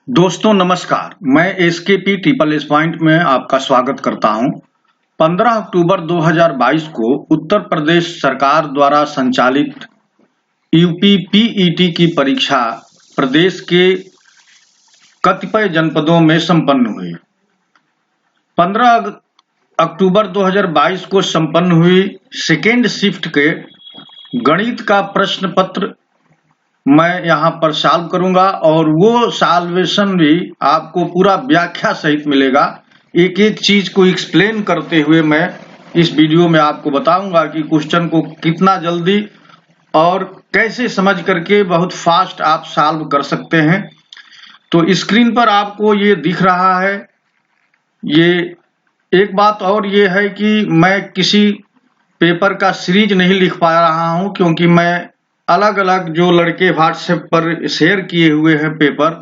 दोस्तों नमस्कार, मैं एसकेपी ट्रिपल एस पॉइंट में आपका स्वागत करता हूं। 15 अक्टूबर 2022 को उत्तर प्रदेश सरकार द्वारा संचालित यूपी पीईटी की परीक्षा प्रदेश के कतिपय जनपदों में संपन्न हुई। 15 अक्टूबर 2022 को संपन्न हुई सेकेंड शिफ्ट के गणित का प्रश्न पत्र मैं यहाँ पर सॉल्व करूंगा और वो सॉल्वेशन भी आपको पूरा व्याख्या सहित मिलेगा। एक एक चीज को एक्सप्लेन करते हुए मैं इस वीडियो में आपको बताऊंगा कि क्वेश्चन को कितना जल्दी और कैसे समझ करके बहुत फास्ट आप सॉल्व कर सकते हैं। तो स्क्रीन पर आपको ये दिख रहा है। ये एक बात और ये है कि मैं किसी पेपर का सीरीज नहीं लिख पा रहा हूं, क्योंकि मैं अलग अलग जो लड़के व्हाट्सएप पर शेयर किए हुए हैं पेपर,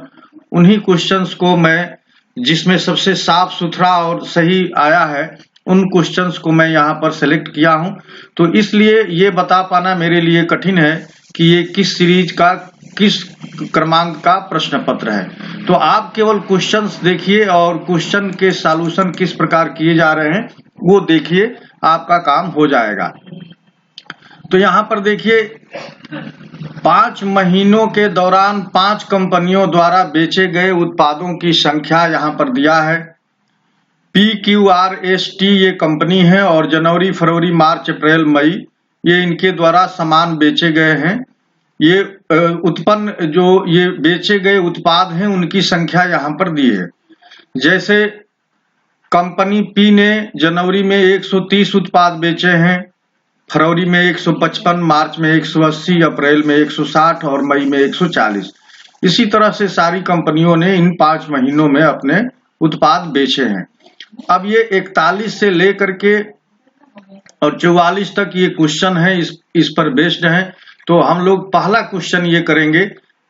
उन्हीं क्वेश्चंस को मैं, जिसमें सबसे साफ सुथरा और सही आया है, उन क्वेश्चंस को मैं यहाँ पर सेलेक्ट किया हूं। तो इसलिए ये बता पाना मेरे लिए कठिन है कि ये किस सीरीज का किस क्रमांक का प्रश्न पत्र है। तो आप केवल क्वेश्चंस देखिए और क्वेश्चन के सॉल्यूशन किस प्रकार किए जा रहे हैं वो देखिए, आपका काम हो जाएगा। तो यहाँ पर देखिए, 5 महीनों के दौरान 5 कंपनियों द्वारा बेचे गए उत्पादों की संख्या यहाँ पर दिया है। PQRST ये कंपनी है और जनवरी, फरवरी, मार्च, अप्रैल, मई ये इनके द्वारा सामान बेचे गए हैं। ये उत्पन्न जो ये बेचे गए उत्पाद हैं उनकी संख्या यहाँ पर दी है। जैसे कंपनी P ने जनवरी में 130 उत्पाद बेचे हैं, फरवरी में 155, मार्च में 180, अप्रैल में 160 और मई में 140। इसी तरह से सारी कंपनियों ने इन 5 महीनों में अपने उत्पाद बेचे हैं। अब ये 41 से लेकर के और 44 तक ये क्वेश्चन है, इस पर बेस्ड है। तो हम लोग पहला क्वेश्चन ये करेंगे,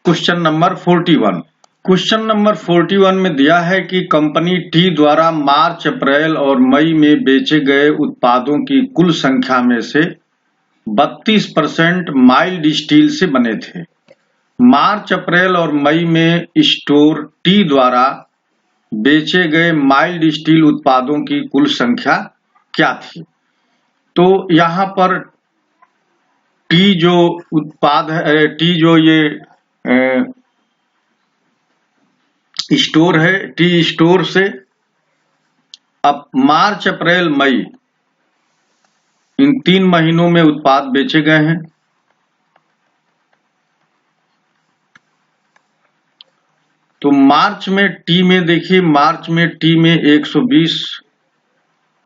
क्वेश्चन नंबर 41। क्वेश्चन नंबर 41 में दिया है कि कंपनी टी द्वारा मार्च, अप्रैल और मई में बेचे गए उत्पादों की कुल संख्या में से 32% माइल्ड स्टील से बने थे। मार्च, अप्रैल और मई में स्टोर टी द्वारा बेचे गए माइल्ड स्टील उत्पादों की कुल संख्या क्या थी। तो यहाँ पर टी जो उत्पाद है, टी जो ये स्टोर है, टी स्टोर से अब मार्च, अप्रैल, मई इन 3 महीनों में उत्पाद बेचे गए हैं। तो मार्च में टी में देखिए, मार्च में टी में 120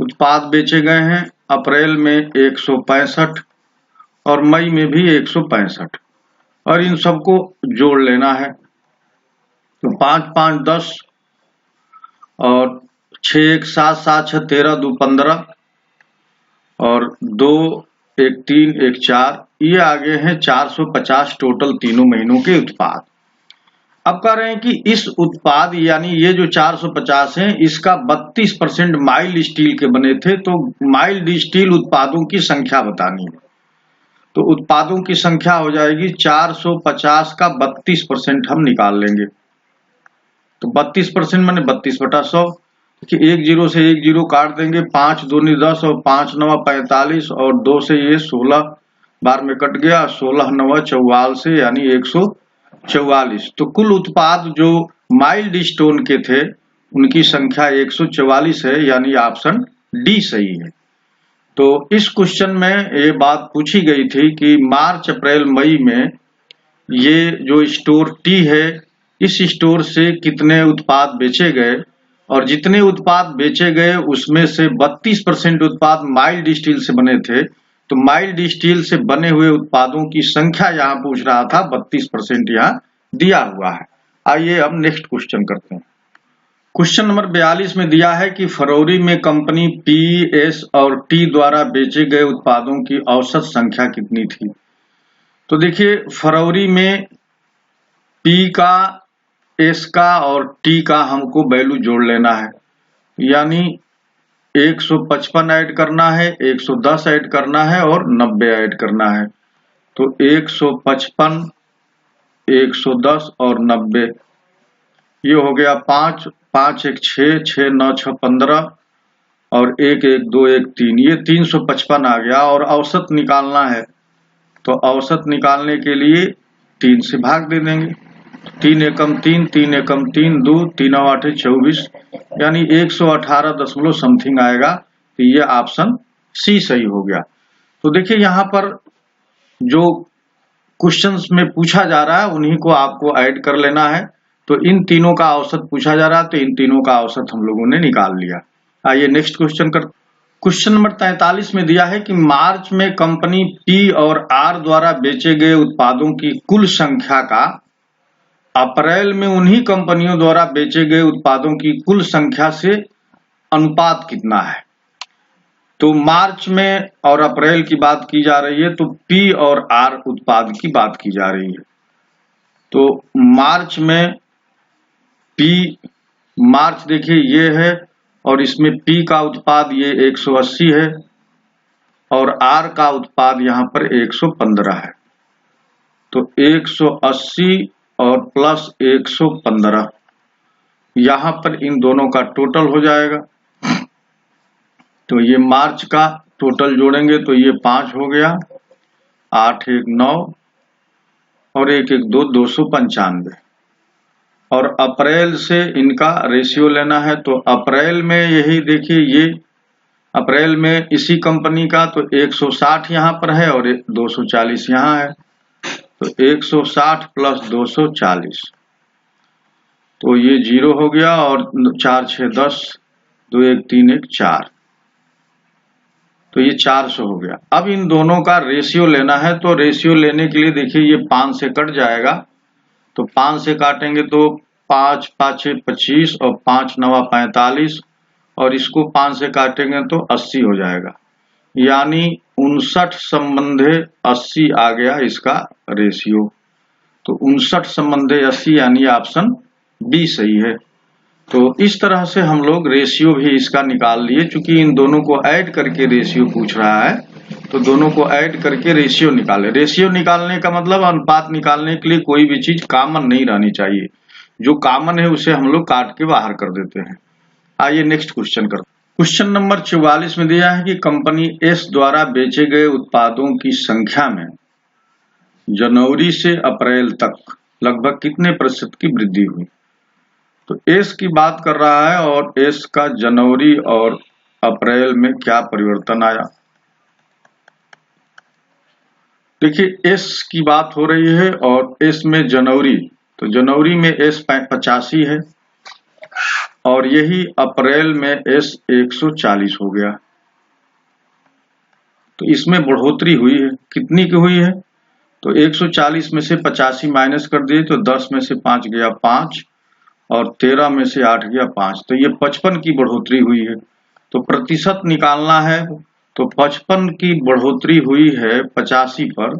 उत्पाद बेचे गए हैं, अप्रैल में 165 और मई में भी 165, और इन सबको जोड़ लेना है। तो 5 5 10 और 6 1 7 7 6 13 2 15 और 2 1 3 1 4, ये आगे हैं 450 टोटल तीनों महीनों के उत्पाद। अब कह रहे हैं कि इस उत्पाद यानी ये जो 450 हैं, इसका 32% माइल्ड स्टील के बने थे। तो माइल्ड स्टील उत्पादों की संख्या बतानी है। तो उत्पादों की संख्या हो जाएगी 450 का 32% हम निकाल लेंगे। तो 32% माने 32/100 कि 1 0 से 1 0 काट देंगे, 5 दूनी 10 और 5 9 45 और 2 से ये 16 बार में कट गया, 16 9 44 से यानी 144। तो कुल उत्पाद जो माइल्ड स्टोन के थे उनकी संख्या 144 है, यानी ऑप्शन डी सही है। तो इस क्वेश्चन में ये बात पूछी गई थी कि मार्च, अप्रैल, मई में ये जो स्टोर टी है, इस स्टोर से कितने उत्पाद बेचे गए, और जितने उत्पाद बेचे गए उसमें से 32% उत्पाद माइल्ड स्टील से बने थे। तो माइल्ड स्टील से बने हुए उत्पादों की संख्या यहाँ पूछ रहा था, 32% यहाँ दिया हुआ है। आइए अब नेक्स्ट क्वेश्चन करते हैं। क्वेश्चन नंबर 42 में दिया है कि फरवरी में कंपनी पी, एस और टी द्वारा बेचे गए उत्पादों की औसत संख्या कितनी थी। तो देखिए, फरवरी में पी का, एस का और टी का हमको वैल्यू जोड़ लेना है, यानी 155 ऐड करना है, 110 ऐड करना है और 90 ऐड करना है। तो 155, 110 और 90 ये हो गया 5, 5 1 6, 6 9 6 15 और 1 1 2 1 3, ये 355 आ गया। और औसत निकालना है तो औसत निकालने के लिए 3 से भाग दे देंगे। 3 एकम 3, 3 एकम 3, 2, 3 8 24, यानी 118 दशमलव समथिंग आएगा। तो ये ऑप्शन सी सही हो गया। तो देखिए यहाँ पर जो क्वेश्चंस में पूछा जा रहा है उन्हीं को आपको ऐड कर लेना है। तो इन तीनों का औसत पूछा जा रहा है, तो इन तीनों का औसत हम लोगों ने निकाल लिया। आइए नेक्स्ट क्वेश्चन कर। क्वेश्चन नंबर 43 में दिया है कि मार्च में कंपनी पी और आर द्वारा बेचे गए उत्पादों की कुल संख्या का अप्रैल में उन्हीं कंपनियों द्वारा बेचे गए उत्पादों की कुल संख्या से अनुपात कितना है। तो मार्च में और अप्रैल की बात की जा रही है, तो पी और आर उत्पाद की बात की जा रही है। तो मार्च में पी, मार्च देखिए ये है और इसमें पी का उत्पाद ये 180 है और आर का उत्पाद यहाँ पर 115 है। तो 180 और प्लस 115 यहाँ पर इन दोनों का टोटल हो जाएगा। तो ये मार्च का टोटल जोड़ेंगे तो ये 5 हो गया, 8 1 9 और 1 1 2 295। और अप्रैल से इनका रेशियो लेना है, तो अप्रैल में यही देखिए, ये अप्रैल में इसी कंपनी का तो 160 यहाँ पर है और 240 यहाँ है। तो 160 प्लस 240, तो ये 0 हो गया और 4 6 10, 2 1 3 1 4, तो ये 400 हो गया। अब इन दोनों का रेशियो लेना है, तो रेशियो लेने के लिए देखिए ये 5 से कट जाएगा। तो 5 से काटेंगे तो 5 5 6 25 और 5 9 45 और इसको 5 से काटेंगे तो 80 हो जाएगा, यानी 59 संबंधे 80 आ गया इसका रेशियो। तो 59 संबंधे 80 यानी ऑप्शन बी सही है। तो इस तरह से हम लोग रेशियो भी इसका निकाल लिए। चूंकि इन दोनों को ऐड करके रेशियो पूछ रहा है, तो दोनों को ऐड करके रेशियो निकाले। रेशियो निकालने का मतलब अनुपात निकालने के लिए कोई भी चीज कॉमन नहीं रहनी चाहिए, जो कॉमन है उसे हम लोग काट के बाहर कर देते हैं। आइए नेक्स्ट क्वेश्चन करते हैं। क्वेश्चन नंबर 44 में दिया है कि कंपनी एस द्वारा बेचे गए उत्पादों की संख्या में जनवरी से अप्रैल तक लगभग कितने प्रतिशत की वृद्धि हुई। तो एस की बात कर रहा है और एस का जनवरी और अप्रैल में क्या परिवर्तन आया। देखिए एस की बात हो रही है और एस में जनवरी, तो जनवरी में एस 85 है और यही अप्रैल में एस 140 हो गया। तो इसमें बढ़ोतरी हुई है, कितनी की हुई है। तो 140 में से 85 माइनस कर दिए तो 10 में से 5 गया 5 और 13 में से 8 गया 5, तो ये 55 की बढ़ोतरी हुई है। तो प्रतिशत निकालना है, तो 55 की बढ़ोतरी हुई है 85 पर,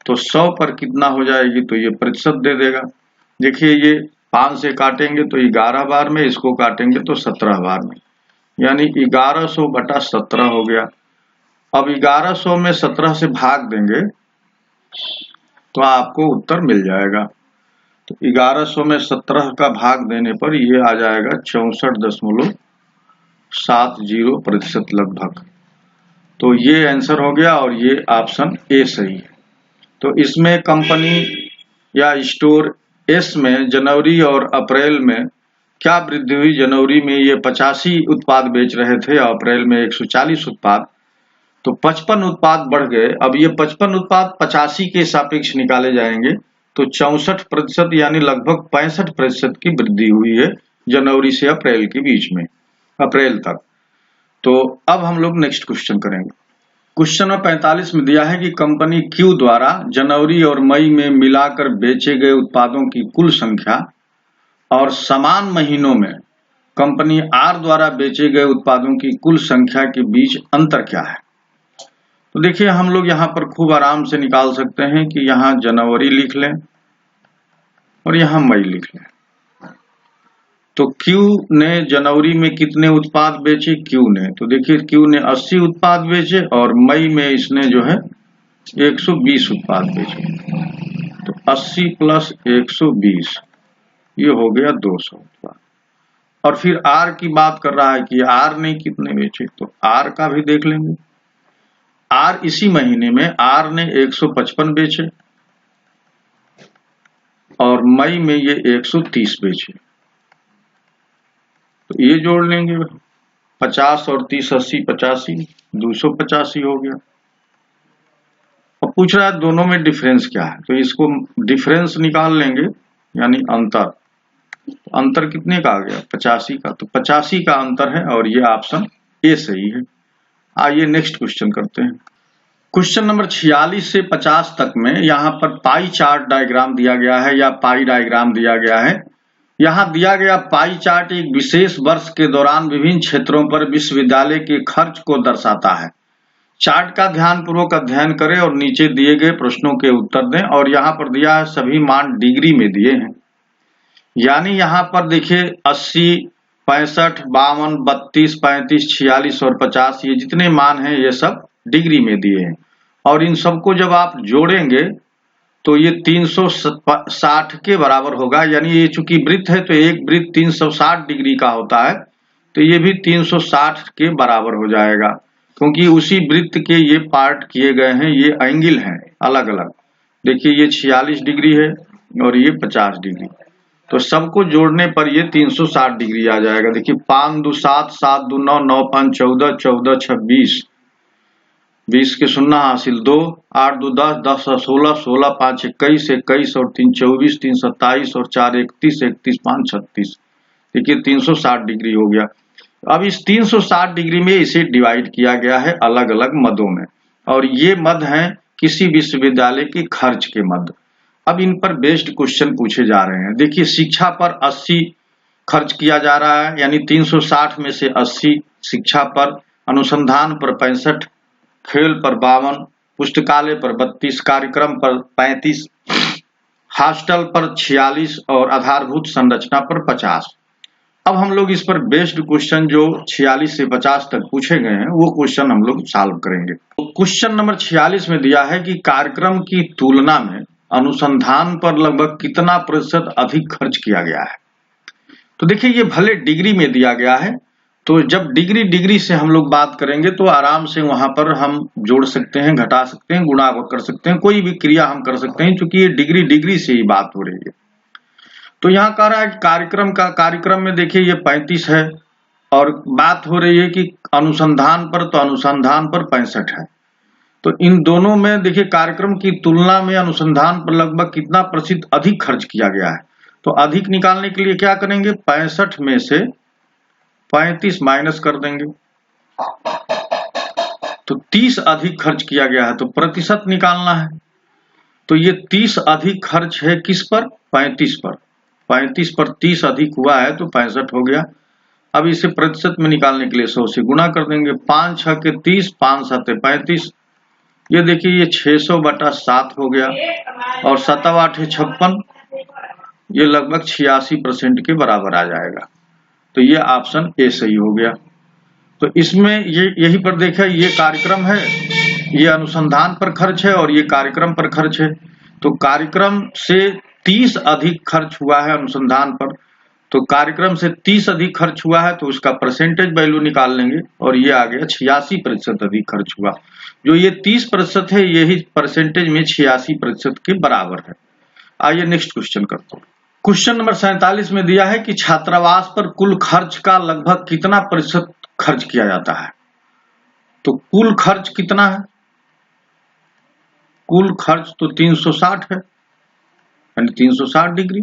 तो 100 पर कितना हो जाएगी, तो ये प्रतिशत दे देगा। देखिए ये 5 से काटेंगे तो 11 बार में, इसको काटेंगे तो 17 बार में, यानी 1100 बटा 17 हो गया। अब 1100 में 17 से भाग देंगे तो आपको उत्तर मिल जाएगा। तो 1100 में 17 का भाग देने पर ये आ जाएगा 64.70% लगभग। तो ये आंसर हो गया और ये ऑप्शन ए सही है। तो इसमें कंपनी या स्टोर एस में जनवरी और अप्रैल में क्या वृद्धि हुई। जनवरी में ये 85 उत्पाद बेच रहे थे और अप्रैल में 140 उत्पाद, तो 55 उत्पाद बढ़ गए। अब ये 55 उत्पाद 85 के सापेक्ष निकाले जाएंगे तो 64% यानी लगभग 65% की वृद्धि हुई है जनवरी से अप्रैल के बीच में, अप्रैल तक। तो अब हम लोग नेक्स्ट क्वेश्चन करेंगे। क्वेश्चन नंबर 45 में दिया है कि कंपनी क्यू द्वारा जनवरी और मई में मिलाकर बेचे गए उत्पादों की कुल संख्या और समान महीनों में कंपनी आर द्वारा बेचे गए उत्पादों की कुल संख्या के बीच अंतर क्या है। तो देखिए हम लोग यहाँ पर खूब आराम से निकाल सकते हैं कि यहाँ जनवरी लिख लें और यहाँ मई लिख लें। तो Q ने जनवरी में कितने उत्पाद बेचे, Q ने, तो देखिए Q ने 80 उत्पाद बेचे और मई में इसने जो है 120 उत्पाद बेचे। तो 80 प्लस 120 ये हो गया 200 उत्पाद। और फिर आर की बात कर रहा है कि आर ने कितने बेचे, तो आर का भी देख लेंगे। आर इसी महीने में आर ने 155 बेचे और मई में ये 130 बेचे, तो ये जोड़ लेंगे 50 और 30 80 85 285 हो गया। और पूछ रहा है दोनों में डिफरेंस क्या है, तो इसको डिफरेंस निकाल लेंगे यानी अंतर। अंतर कितने का आ गया 85 का, तो 85 का अंतर है और ये ऑप्शन ए सही है। आइए नेक्स्ट क्वेश्चन करते हैं। क्वेश्चन नंबर 46 से 50 तक में यहाँ पर पाई चार्ट डायग्राम दिया गया है या पाई डायग्राम दिया गया है। यहाँ दिया गया पाई चार्ट एक विशेष वर्ष के दौरान विभिन्न क्षेत्रों पर विश्वविद्यालय के खर्च को दर्शाता है। चार्ट का ध्यानपूर्वक अध्ययन करें और नीचे दिए गए प्रश्नों के उत्तर दें। और यहाँ पर दिया है सभी मान डिग्री में दिए हैं, यानी यहाँ पर देखिए 80, 65, 52, 32, 35, 46 और 50 ये जितने मान हैं ये सब डिग्री में दिए हैं। और इन सबको जब आप जोड़ेंगे तो ये 360 के बराबर होगा, यानी ये चूंकि वृत्त है तो एक वृत्त 360 डिग्री का होता है, तो ये भी 360 के बराबर हो जाएगा, क्योंकि उसी वृत्त के ये पार्ट किए गए हैं, ये एंगल हैं अलग अलग। देखिए ये 46 डिग्री है और ये 50 डिग्री, तो सबको जोड़ने पर ये 360 डिग्री आ जाएगा। देखिए 5 2 7, 7 2 9, 9 5 14, 14 26, 20 के शून्य हासिल 2, 8 2 10, 10 16, 16 5 21, 21 और 3 24, 3 27 और 4 31, 31 5 36। देखिए 360 डिग्री हो गया। अब इस 360 डिग्री में इसे डिवाइड किया गया है अलग अलग मदों में, और ये मद हैं किसी विश्वविद्यालय के खर्च के मद। अब इन पर बेस्ड क्वेश्चन पूछे जा रहे हैं। देखिए शिक्षा पर 80 खर्च किया जा रहा है, यानी 360 में से 80 शिक्षा पर, अनुसंधान पर 65, खेल पर 52, पुस्तकालय पर 32, कार्यक्रम पर 35, हॉस्टल पर 46 और आधारभूत संरचना पर 50। अब हम लोग इस पर बेस्ड क्वेश्चन जो 46 से 50 तक पूछे गए हैं वो क्वेश्चन हम लोग सॉल्व करेंगे। तो क्वेश्चन नंबर 46 में दिया है कि कार्यक्रम की तुलना में अनुसंधान पर लगभग कितना प्रतिशत अधिक खर्च किया गया है। तो देखिए ये भले डिग्री में दिया गया है, तो जब डिग्री से हम लोग बात करेंगे तो आराम से वहां पर हम जोड़ सकते हैं, घटा सकते हैं, गुणा कर सकते हैं, कोई भी क्रिया हम कर सकते हैं, क्योंकि ये डिग्री से ही बात हो रही है। तो यहाँ कह रहा है कार्यक्रम में देखिए ये 35 है और बात हो रही है कि अनुसंधान पर, तो अनुसंधान पर 65 है। तो इन दोनों में देखिए कार्यक्रम की तुलना में अनुसंधान पर लगभग कितना प्रतिशत अधिक खर्च किया गया है। तो अधिक निकालने के लिए क्या करेंगे, 65 में से 35 माइनस कर देंगे, तो 30 अधिक खर्च किया गया है, तो प्रतिशत निकालना है। तो ये 30 अधिक खर्च है किस पर, 35 पर। 35 पर 30 अधिक हुआ है तो 65 हो गया। अब इसे प्रतिशत में निकालने के लिए 100 से गुणा कर देंगे। 5 6 के 30, 5 7 35, ये देखिए ये 600/7 हो गया, और 7 8 56, ये लगभग 86% के बराबर आ जाएगा। तो ये ऑप्शन ए सही हो गया। तो इसमें ये यही पर देखा, ये कार्यक्रम है, ये अनुसंधान पर खर्च है और ये कार्यक्रम पर खर्च है। तो कार्यक्रम से 30 अधिक खर्च हुआ है अनुसंधान पर, तो कार्यक्रम से 30 अधिक खर्च हुआ है तो उसका परसेंटेज वैल्यू निकाल लेंगे, और ये आ गया 86% अधिक खर्च हुआ। जो ये 30% है यही परसेंटेज में 86% के बराबर है। आइए नेक्स्ट क्वेश्चन करते हैं। क्वेश्चन नंबर 47 में दिया है कि छात्रावास पर कुल खर्च का लगभग कितना प्रतिशत खर्च किया जाता है। तो कुल खर्च कितना है, कुल खर्च तो 360 है, यानी 360 डिग्री,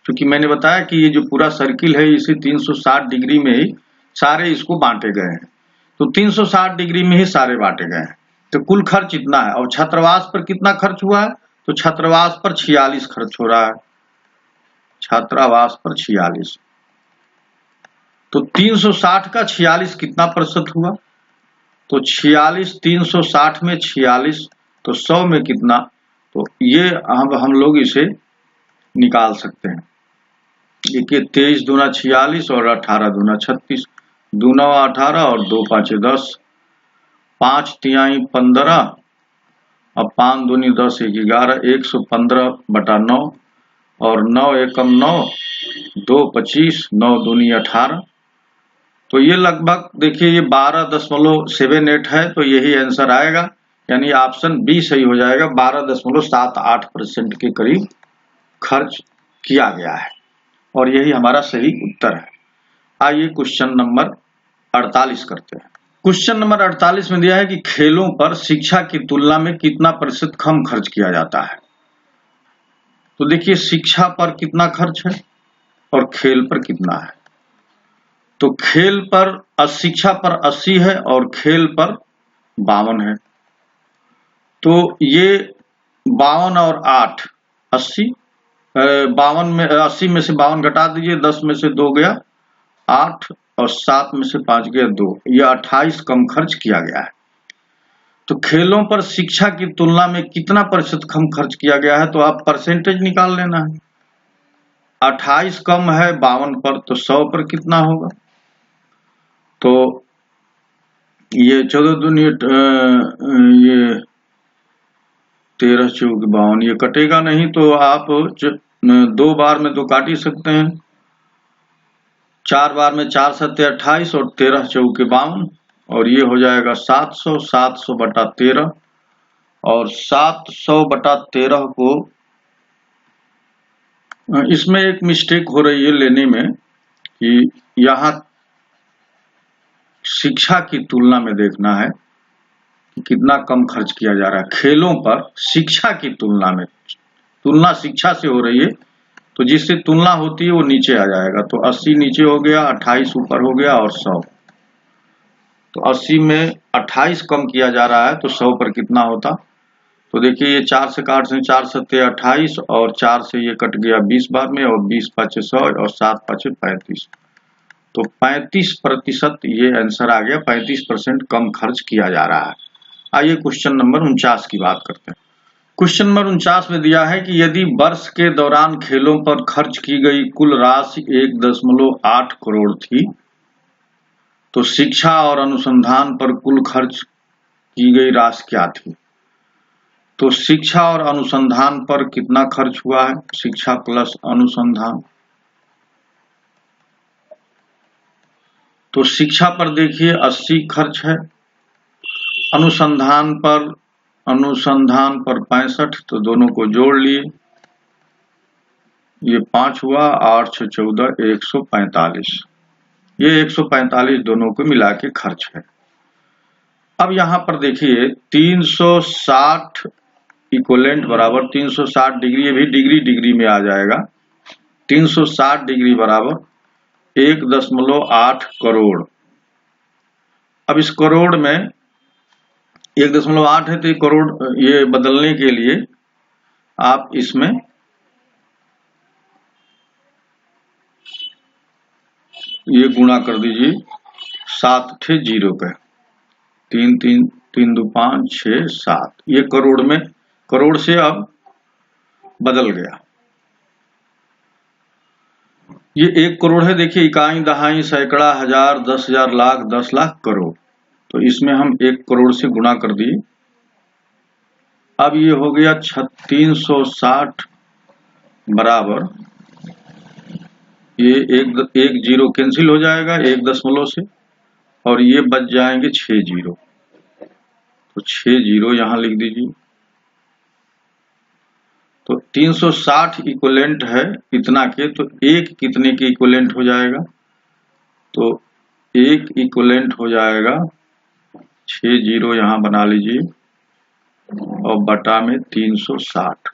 क्योंकि मैंने बताया कि ये जो पूरा सर्किल है इसे 360 डिग्री में ही सारे इसको बांटे गए हैं, तो 360 डिग्री में ही सारे बांटे गए हैं। तो कुल खर्च इतना है। और छात्रावास पर कितना खर्च हुआ है, तो छात्रावास पर 46 खर्च हो रहा है, छात्रावास पर 46। तो 360 का 46 कितना प्रतिशत हुआ, तो 46, 360 में 46, तो 100 में कितना, तो ये हम लोग इसे निकाल सकते हैं। देखिए 23 दूना 46 और 18 दूना 36, 2 9 18 और 2 5 10, 5 तिहाई 15 और 5 दूनी 10 1 11, 115/9 और 9 एकम 9 2 25, 9 दूनी 18, तो ये लगभग देखिए ये 12.78 है, तो यही आंसर आएगा, यानी ऑप्शन बी सही हो जाएगा। 12.78% के करीब खर्च किया गया है और यही हमारा सही उत्तर है। आइए क्वेश्चन नंबर 48 करते हैं। क्वेश्चन नंबर 48 में दिया है कि खेलों पर शिक्षा की तुलना में कितना प्रतिशत कम खर्च किया जाता है। तो देखिए शिक्षा पर कितना खर्च है और खेल पर कितना है। तो खेल पर शिक्षा पर 80 है और खेल पर 52 है। तो ये 52 और 8 80, 52 में 80 में से 52 घटा दीजिए, 10 में से 2 गया 8 और 7 में से 5 गया 2, यह 28 कम खर्च किया गया है। तो खेलों पर शिक्षा की तुलना में कितना प्रतिशत कम खर्च किया गया है, तो आप परसेंटेज निकाल लेना है। 28 कम है 52 पर, तो 100 पर कितना होगा। तो ये 14 दूनी ये 13 चौक 52, ये कटेगा नहीं, तो आप 2 बार में तो काट ही सकते हैं, 4 बार में 4 सत्ते 28 और 13 चौके 52, और ये हो जाएगा 700, 700 बटा 13, और 700 बटा 13 को इसमें एक मिस्टेक हो रही है लेने में कि यहाँ शिक्षा की तुलना में देखना है कि कितना कम खर्च किया जा रहा है। खेलों पर शिक्षा की तुलना में, तुलना शिक्षा से हो रही है, तो जिससे तुलना होती है वो नीचे आ जाएगा। तो 80 नीचे हो गया, 28 ऊपर हो गया और 100। तो 80 में 28 कम किया जा रहा है, तो 100 पर कितना होता। तो देखिए ये 4 से काट से 4 सत्ते 28 और 4 से ये कट गया 20 बार में, और 20 पाँचे 100 और 7 पाँचे 35, तो 35% ये आंसर आ गया। 35% कम खर्च किया जा रहा है। आइए क्वेश्चन नंबर 49 की बात करते हैं। क्वेश्चन नंबर 49 में दिया है कि यदि वर्ष के दौरान खेलों पर खर्च की गई कुल राशि 1.8 करोड़ थी, तो शिक्षा और अनुसंधान पर कुल खर्च की गई राशि क्या थी। तो शिक्षा और अनुसंधान पर कितना खर्च हुआ है, शिक्षा प्लस अनुसंधान। तो शिक्षा पर देखिए 80 खर्च है, अनुसंधान पर 65, तो दोनों को जोड़ लिए, ये 5 हुआ, 8 6 14, 145, ये 145 दोनों को मिला के खर्च है। अब यहाँ पर देखिए 360 इक्वलेंट बराबर 360 डिग्री, ये भी डिग्री डिग्री में आ जाएगा। 360 डिग्री बराबर 1.8 करोड़। अब इस करोड़ में 1.8 है, तो ये करोड़, ये बदलने के लिए आप इसमें ये गुणा कर दीजिए, 7 ठे 0 का, 3 3 3 2 5 6 7, ये करोड़ में, करोड़ से अब बदल गया। ये 1 करोड़ है, देखिए इकाई दहाई सैकड़ा हजार 10,000 लाख 10 लाख करोड़, तो इसमें हम 1 करोड़ से गुणा कर दिए। अब ये हो गया 360 बराबर, ये एक जीरो कैंसिल हो जाएगा 1 दशमलव से, और ये बच जाएंगे 6 जीरो, तो 6 जीरो यहां लिख दीजिए। तो 360 इक्विवेलेंट है इतना के, तो एक कितने के इक्विवेलेंट हो जाएगा, तो एक इक्विवेलेंट हो जाएगा 6 जीरो यहां बना लीजिए, और बटा में 360,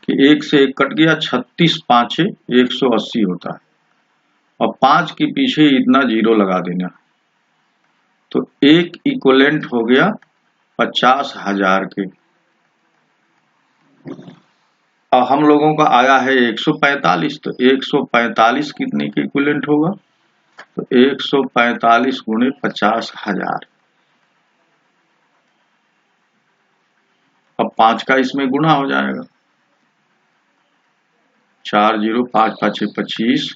कि 1 से 1 कट गया, 36 पाँचे 180 होता है, और 5 के पीछे इतना जीरो लगा देना, तो एक इक्विवेलेंट हो गया 50,000 के। और हम लोगों का आया है 145, तो 145 कितने के इक्विवेलेंट होगा, तो 145 गुणे 50,000, अब 5 का इसमें गुणा हो जाएगा, 4 जीरो 5 5 25,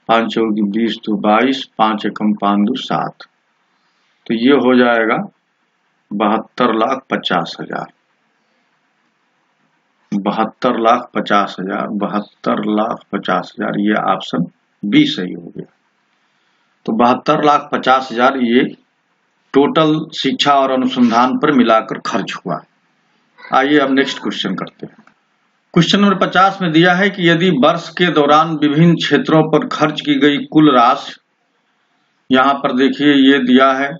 5 चौकी 20 तो 22, 5 एकम 5 2 7, तो ये हो जाएगा 72,50,000, 72,50,000, 72,50,000, ये ऑप्शन बी सही हो गया। तो 72,50,000 ये टोटल शिक्षा और अनुसंधान पर मिलाकर खर्च हुआ। आइए अब नेक्स्ट क्वेश्चन करते हैं। क्वेश्चन नंबर 50 में दिया है कि यदि वर्ष के दौरान विभिन्न क्षेत्रों पर खर्च की गई कुल राशि, यहां पर देखिए ये दिया है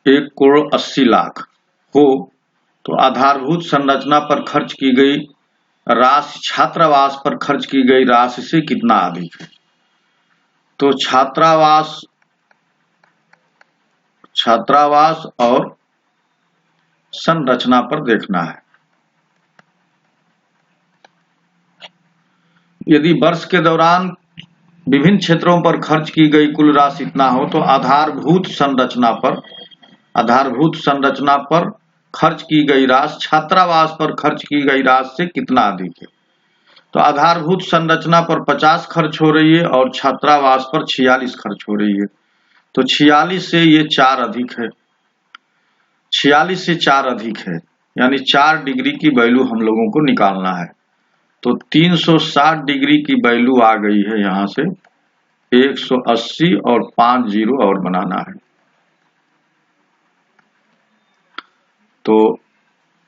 1,80,00,000 हो, तो आधारभूत संरचना पर खर्च की गई राशि छात्रावास पर खर्च की गई राशि से कितना अधिक है। तो छात्रावास और संरचना पर देखना है। यदि वर्ष के दौरान विभिन्न क्षेत्रों पर खर्च की गई कुल राशि इतना हो, तो आधारभूत संरचना पर खर्च की गई राशि छात्रावास पर खर्च की गई राशि से कितना अधिक है। तो आधारभूत संरचना पर 50 खर्च हो रही है और छात्रावास पर 46 खर्च हो रही है। तो 46 से ये 4 अधिक है, 46 से 4 अधिक है, यानी 4 डिग्री की वैल्यू हम लोगों को निकालना है। तो 360 डिग्री की वैल्यू आ गई है, यहां से 180 और 5 जीरो और बनाना है। तो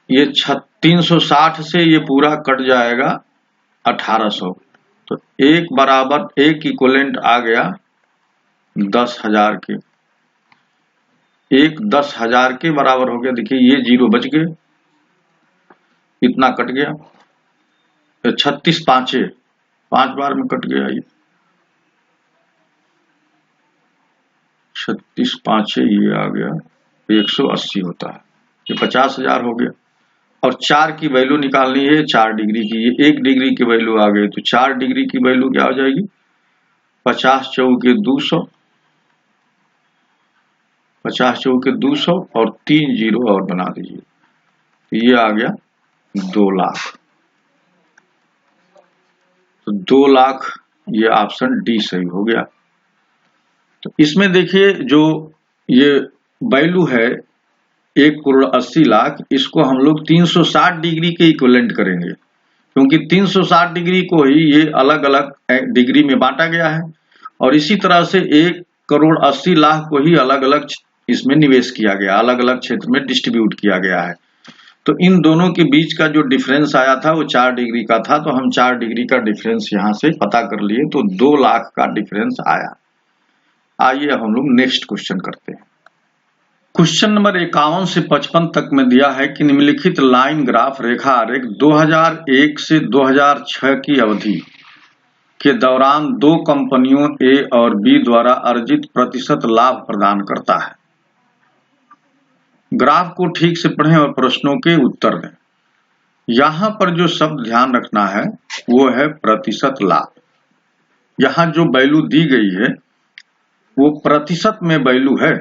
ये 360 से ये पूरा कट जाएगा 1800। तो एक बराबर एक इक्वलेंट आ गया 10,000 के, एक 10,000 के बराबर हो गया। देखिए ये जीरो बच गए, इतना कट गया, 36 पांचे 5 बार में कट गया, ये 36 पांचे ये आ गया 180 होता है, ये 50,000 हो गया। और 4 की वैल्यू निकालनी है, 4 डिग्री की, ये 1 डिग्री की वैल्यू आ गई। तो 4 डिग्री की वैल्यू क्या हो जाएगी, 50 चौके 200, 50 चौके 200 और 3 जीरो और बना दीजिए, तो ये आ गया 2 लाख। तो 2 लाख ये ऑप्शन डी सही हो गया। तो इसमें देखिए जो ये वैल्यू है 1,80,00,000, इसको हम लोग 360 डिग्री के इक्विवेलेंट करेंगे, क्योंकि 360 डिग्री को ही ये अलग अलग डिग्री में बांटा गया है और इसी तरह से 1,80,00,000 को ही अलग अलग इसमें निवेश किया गया, अलग अलग क्षेत्र में डिस्ट्रीब्यूट किया गया है। तो इन दोनों के बीच का जो डिफरेंस आया था वो 4 डिग्री का था, तो हम 4 डिग्री का डिफरेंस यहां से पता कर लिए, तो 2 लाख का डिफरेंस आया। आइए हम लोग नेक्स्ट क्वेश्चन करते हैं। क्वेश्चन नंबर 51 से 55 तक में दिया है कि निम्नलिखित लाइन ग्राफ रेखा आरेख 2001 से 2006 की अवधि के दौरान 2 कंपनियों ए और बी द्वारा अर्जित प्रतिशत लाभ प्रदान करता है। ग्राफ को ठीक से पढ़ें और प्रश्नों के उत्तर दें। यहां पर जो शब्द ध्यान रखना है वो है प्रतिशत लाभ। यहां जो वैल्यू दी गई है वो प्रतिशत में वैल्यू है,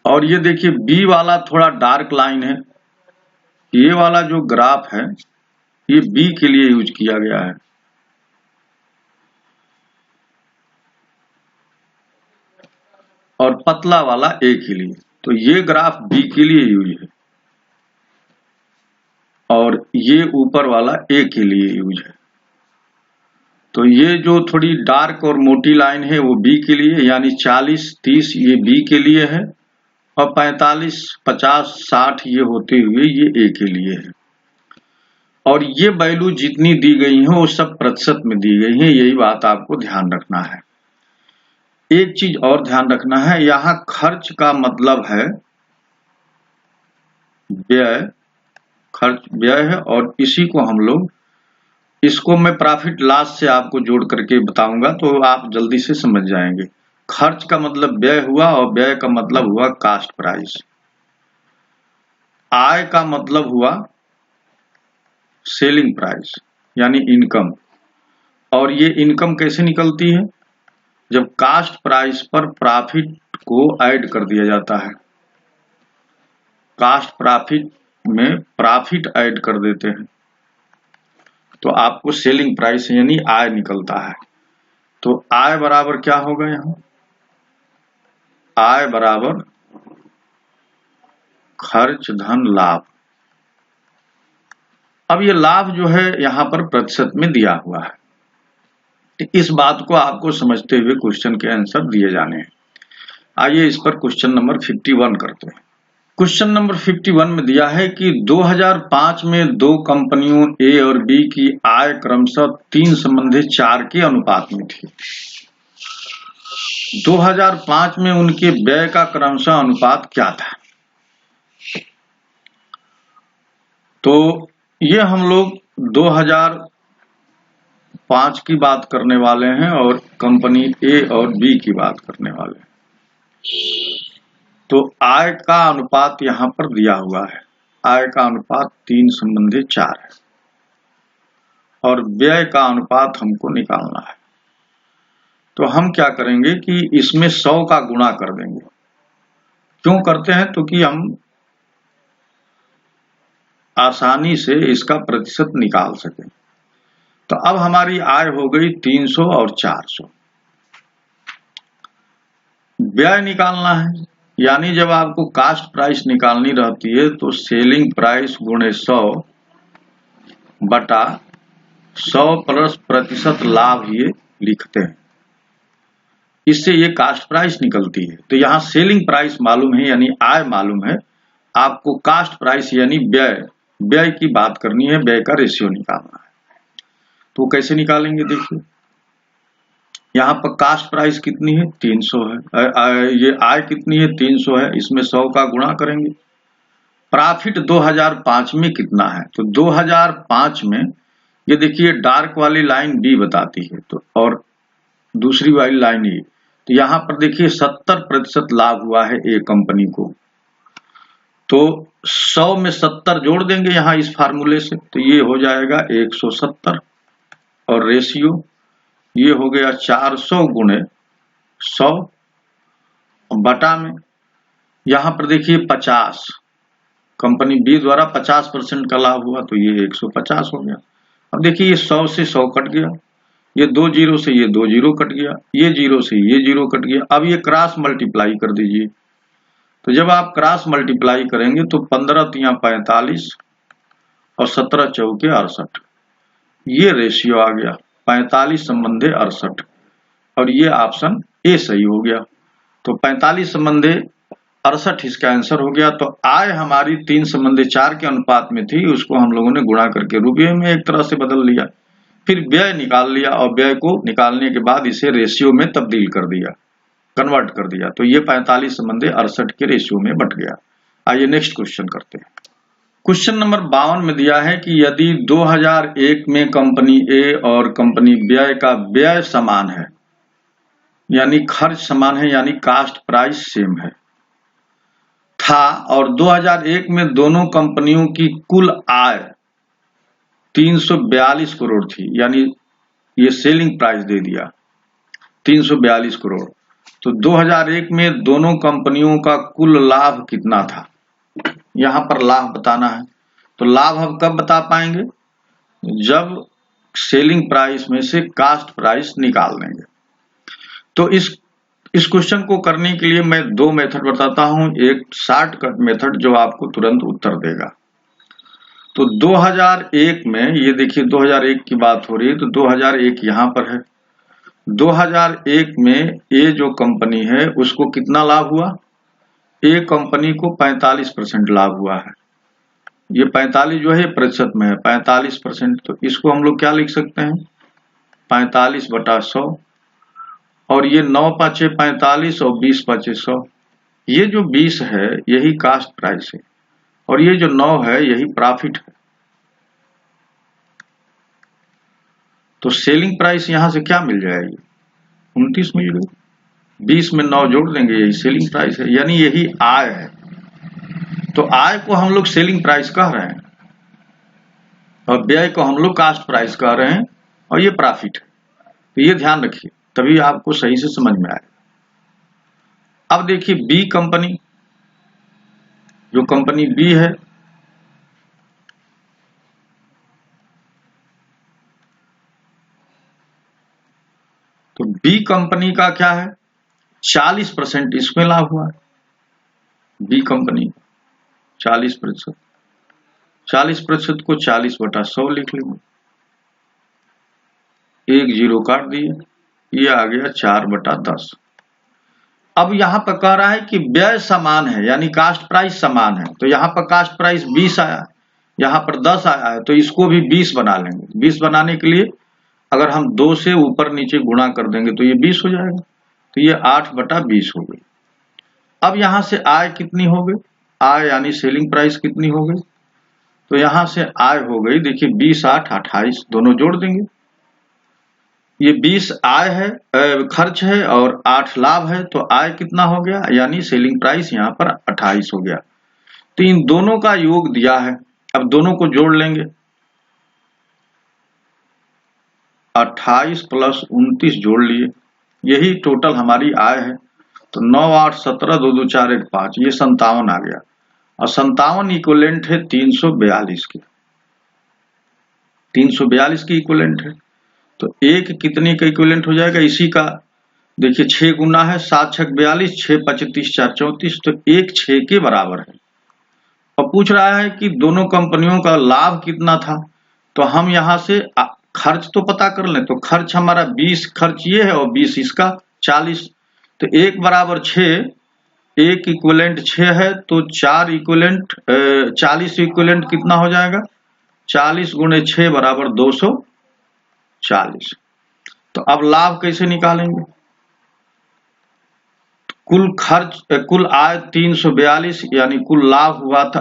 और ये देखिए बी वाला थोड़ा डार्क लाइन है, ये वाला जो ग्राफ है ये बी के लिए यूज किया गया है, और पतला वाला ए के लिए। तो ये ग्राफ बी के लिए यूज है और ये ऊपर वाला ए के लिए यूज है। तो ये जो थोड़ी डार्क और मोटी लाइन है वो बी के लिए, यानी 40-30 ये बी के लिए है, और 45-50-60 ये होते हुए ये ए के लिए है। और ये वैल्यू जितनी दी गई है वो सब प्रतिशत में दी गई है, यही बात आपको ध्यान रखना है। एक चीज और ध्यान रखना है, यहां खर्च का मतलब है व्यय, खर्च व्यय है, और इसी को हम लोग, इसको मैं प्रॉफिट लॉस से आपको जोड़ करके बताऊंगा तो आप जल्दी से समझ जाएंगे। खर्च का मतलब व्यय हुआ और व्यय का मतलब हुआ कास्ट प्राइस। आय का मतलब हुआ सेलिंग प्राइस यानी इनकम, और ये इनकम कैसे निकलती है, जब कास्ट प्राइस पर प्रॉफिट को ऐड कर दिया जाता है। कास्ट प्रॉफिट में प्रॉफिट ऐड कर देते हैं तो आपको सेलिंग प्राइस यानी आय निकलता है। तो आय बराबर क्या होगा, यहां आय बराबर खर्च धन लाभ। अब ये लाभ जो है यहाँ पर प्रतिशत में दिया हुआ है, तो इस बात को आपको समझते हुए क्वेश्चन के आंसर दिए जाने हैं। आइए इस पर क्वेश्चन नंबर 51 करते हैं। क्वेश्चन नंबर 51 में दिया है कि 2005 में दो कंपनियों ए और बी की आय क्रमशः 3:4 के अनुपात में थी। 2005 में उनके व्यय का क्रमशः अनुपात क्या था? तो ये हम लोग 2005 की बात करने वाले हैं और कंपनी ए और बी की बात करने वाले हैं। तो आय का अनुपात यहां पर दिया हुआ है, आय का अनुपात 3:4 है और व्यय का अनुपात हमको निकालना है। तो हम क्या करेंगे कि इसमें 100 का गुणा कर देंगे। क्यों करते हैं? तो कि हम आसानी से इसका प्रतिशत निकाल सकें। तो अब हमारी आय हो गई 300 और 400। व्यय निकालना है, यानी जब आपको कास्ट प्राइस निकालनी रहती है तो सेलिंग प्राइस गुणे 100 बटा 100 प्लस प्रतिशत लाभ ये लिखते हैं, इससे ये कास्ट प्राइस निकलती है। तो यहाँ सेलिंग प्राइस मालूम है यानी आय मालूम है, आपको कास्ट प्राइस यानी व्यय की बात करनी है, व्यय का रेशियो निकालना है। तो कैसे निकालेंगे? देखिए यहाँ पर कास्ट प्राइस कितनी है? 300 है। ये आय कितनी है? 300 है। इसमें 100 का गुणा करेंगे। प्रॉफिट 2005 में कितना है? तो 2005 में ये देखिए डार्क वाली लाइन बी बताती है, तो और दूसरी वाली लाइन ये। तो यहाँ पर देखिए 70% लाभ हुआ है ए कंपनी को। तो 100 में 70 जोड़ देंगे यहाँ इस फार्मूले से, तो ये हो जाएगा 170 और रेशियो ये हो गया 400 गुणे 100 बटा में यहाँ पर देखिए 50, कंपनी बी द्वारा 50% का लाभ हुआ तो ये 150 हो गया। अब देखिए ये 100 से 100 कट गया, ये 2 जीरो से ये 2 जीरो कट गया, ये जीरो से ये जीरो कट गया। अब ये क्रॉस मल्टीप्लाई कर दीजिए। तो जब आप क्रॉस मल्टीप्लाई करेंगे तो 15 तिया 45 और 17 चौके 68, ये रेशियो आ गया 45:68 और ये ऑप्शन ए सही हो गया। तो 45:68 इसका आंसर हो गया। तो आय हमारी 3:4 के अनुपात में थी, उसको हम लोगों ने गुणा करके रुपये में एक तरह से बदल लिया, फिर व्यय निकाल लिया और व्यय को निकालने के बाद इसे रेशियो में तब्दील कर दिया, कन्वर्ट कर दिया। तो ये 45:68 के रेशियो में बट गया। आइए नेक्स्ट क्वेश्चन करते हैं। क्वेश्चन नंबर 52 में दिया है कि यदि 2001 में कंपनी ए और कंपनी व्यय का व्यय समान है, यानी खर्च समान है, यानी कास्ट प्राइस सेम है था, और 2001 में दोनों कंपनियों की कुल आय 342 करोड़ थी, यानी ये सेलिंग प्राइस दे दिया 342 करोड़। तो 2001 में दोनों कंपनियों का कुल लाभ कितना था? यहां पर लाभ बताना है। तो लाभ हम कब बता पाएंगे? जब सेलिंग प्राइस में से कास्ट प्राइस निकाल देंगे। तो इस क्वेश्चन को करने के लिए मैं 2 मेथड बताता हूं, एक शॉर्टकट मेथड जो आपको तुरंत उत्तर देगा। तो 2001 में ये देखिए 2001 की बात हो रही है, तो 2001 यहां पर है। 2001 में ये जो कंपनी है उसको कितना लाभ हुआ? ए कंपनी को 45% लाभ हुआ है। ये 45 जो है प्रतिशत में है, 45%। तो इसको हम लोग क्या लिख सकते हैं? 45 बटा 100, और ये 9 पाँचे 45 और 20 पाँचे 100। ये जो 20 है यही कास्ट प्राइस है और ये जो 9 है यही प्रॉफिट है। तो सेलिंग प्राइस यहां से क्या मिल जाएगी? 29 मिल गई। 20 में 9 जोड़ देंगे, यही सेलिंग प्राइस है, यानी यही आय है। तो आय को हम लोग सेलिंग प्राइस कह रहे हैं और व्यय को हम लोग कास्ट प्राइस कह रहे हैं और ये प्रॉफिट है। तो ये ध्यान रखिए, तभी आपको सही से समझ में आएगा। अब देखिए बी कंपनी, जो कंपनी बी है, तो बी कंपनी का क्या है? 40% इसमें लाभ हुआ है। बी कंपनी 40%, 40% को 40/100 लिख लेंगे, एक जीरो काट दिए, ये आ गया 4/10। अब यहाँ पर कह रहा है कि व्यय समान है, यानी कास्ट प्राइस समान है, तो यहाँ पर कास्ट प्राइस 20 आया, यहाँ पर 10 आया है, तो इसको भी 20 बना लेंगे। 20 बनाने के लिए अगर हम 2 से ऊपर नीचे गुणा कर देंगे तो ये 20 हो जाएगा, तो ये 8/20 हो गई। अब यहाँ से आय कितनी हो गई, आय यानी सेलिंग प्राइस कितनी हो गई, तो यहाँ से आय हो गई, देखिए 20 8 28, दोनों जोड़ देंगे, ये 20 आय है, खर्च है और 8 लाभ है, तो आय कितना हो गया, यानी सेलिंग प्राइस यहाँ पर 28 हो गया। तो इन दोनों का योग दिया है, अब दोनों को जोड़ लेंगे, 28 प्लस 29 जोड़ लिए, यही टोटल हमारी आय है। तो 9 8 17 2 2 4 1 5, ये 57 आ गया, और 57 इक्विवेलेंट है 342 के, 342 की इक्विवेलेंट है। तो एक कितने का इक्विवेलेंट हो जाएगा, इसी का देखिए 6 गुना है, 7 6 42, 6 5 30 4 34, तो 1 6 के बराबर है। और पूछ रहा है कि दोनों कंपनियों का लाभ कितना था, तो हम यहाँ से खर्च तो पता कर लें, तो खर्च हमारा 20 खर्च ये है और 20 इसका 40, तो 1 बराबर 6, एक इक्विवेलेंट 6 है, तो 4 इक्विवेलेंट 40 इक्विवेलेंट कितना हो जाएगा, 40 गुणे 6 बराबर 240। तो अब लाभ कैसे निकालेंगे, कुल आय 342, यानी कुल लाभ हुआ था,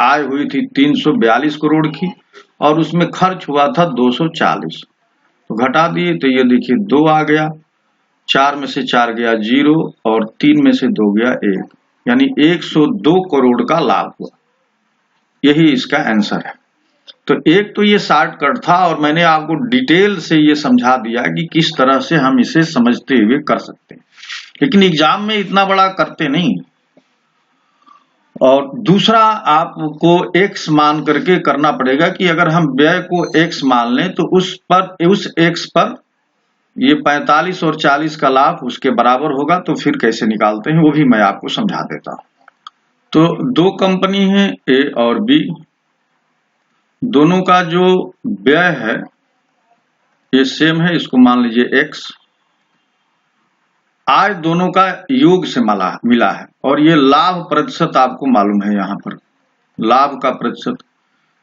आय हुई थी 342 करोड़ की, और उसमें खर्च हुआ था 240, तो घटा दिए, तो ये देखिए 2 आ गया, 4 में से 4 गया 0, और 3 में से 2 गया 1, यानी 102 करोड़ का लाभ हुआ, यही इसका आंसर है। तो एक तो ये शॉर्टकट था, और मैंने आपको डिटेल से ये समझा दिया कि किस तरह से हम इसे समझते हुए कर सकते हैं, लेकिन एग्जाम में इतना बड़ा करते नहीं। और दूसरा आपको x मान करके करना पड़ेगा कि अगर हम व्यय को x मान लें तो उस x पर ये 45 और 40 का लाभ उसके बराबर होगा, तो फिर कैसे निकालते हैं वो भी मैं आपको समझा देता हूं। तो दो कंपनी है A और B, दोनों का जो व्यय है ये सेम है, इसको मान लीजिए x, आय दोनों का योग से मिला है, और ये लाभ प्रतिशत आपको मालूम है, यहाँ पर लाभ का प्रतिशत,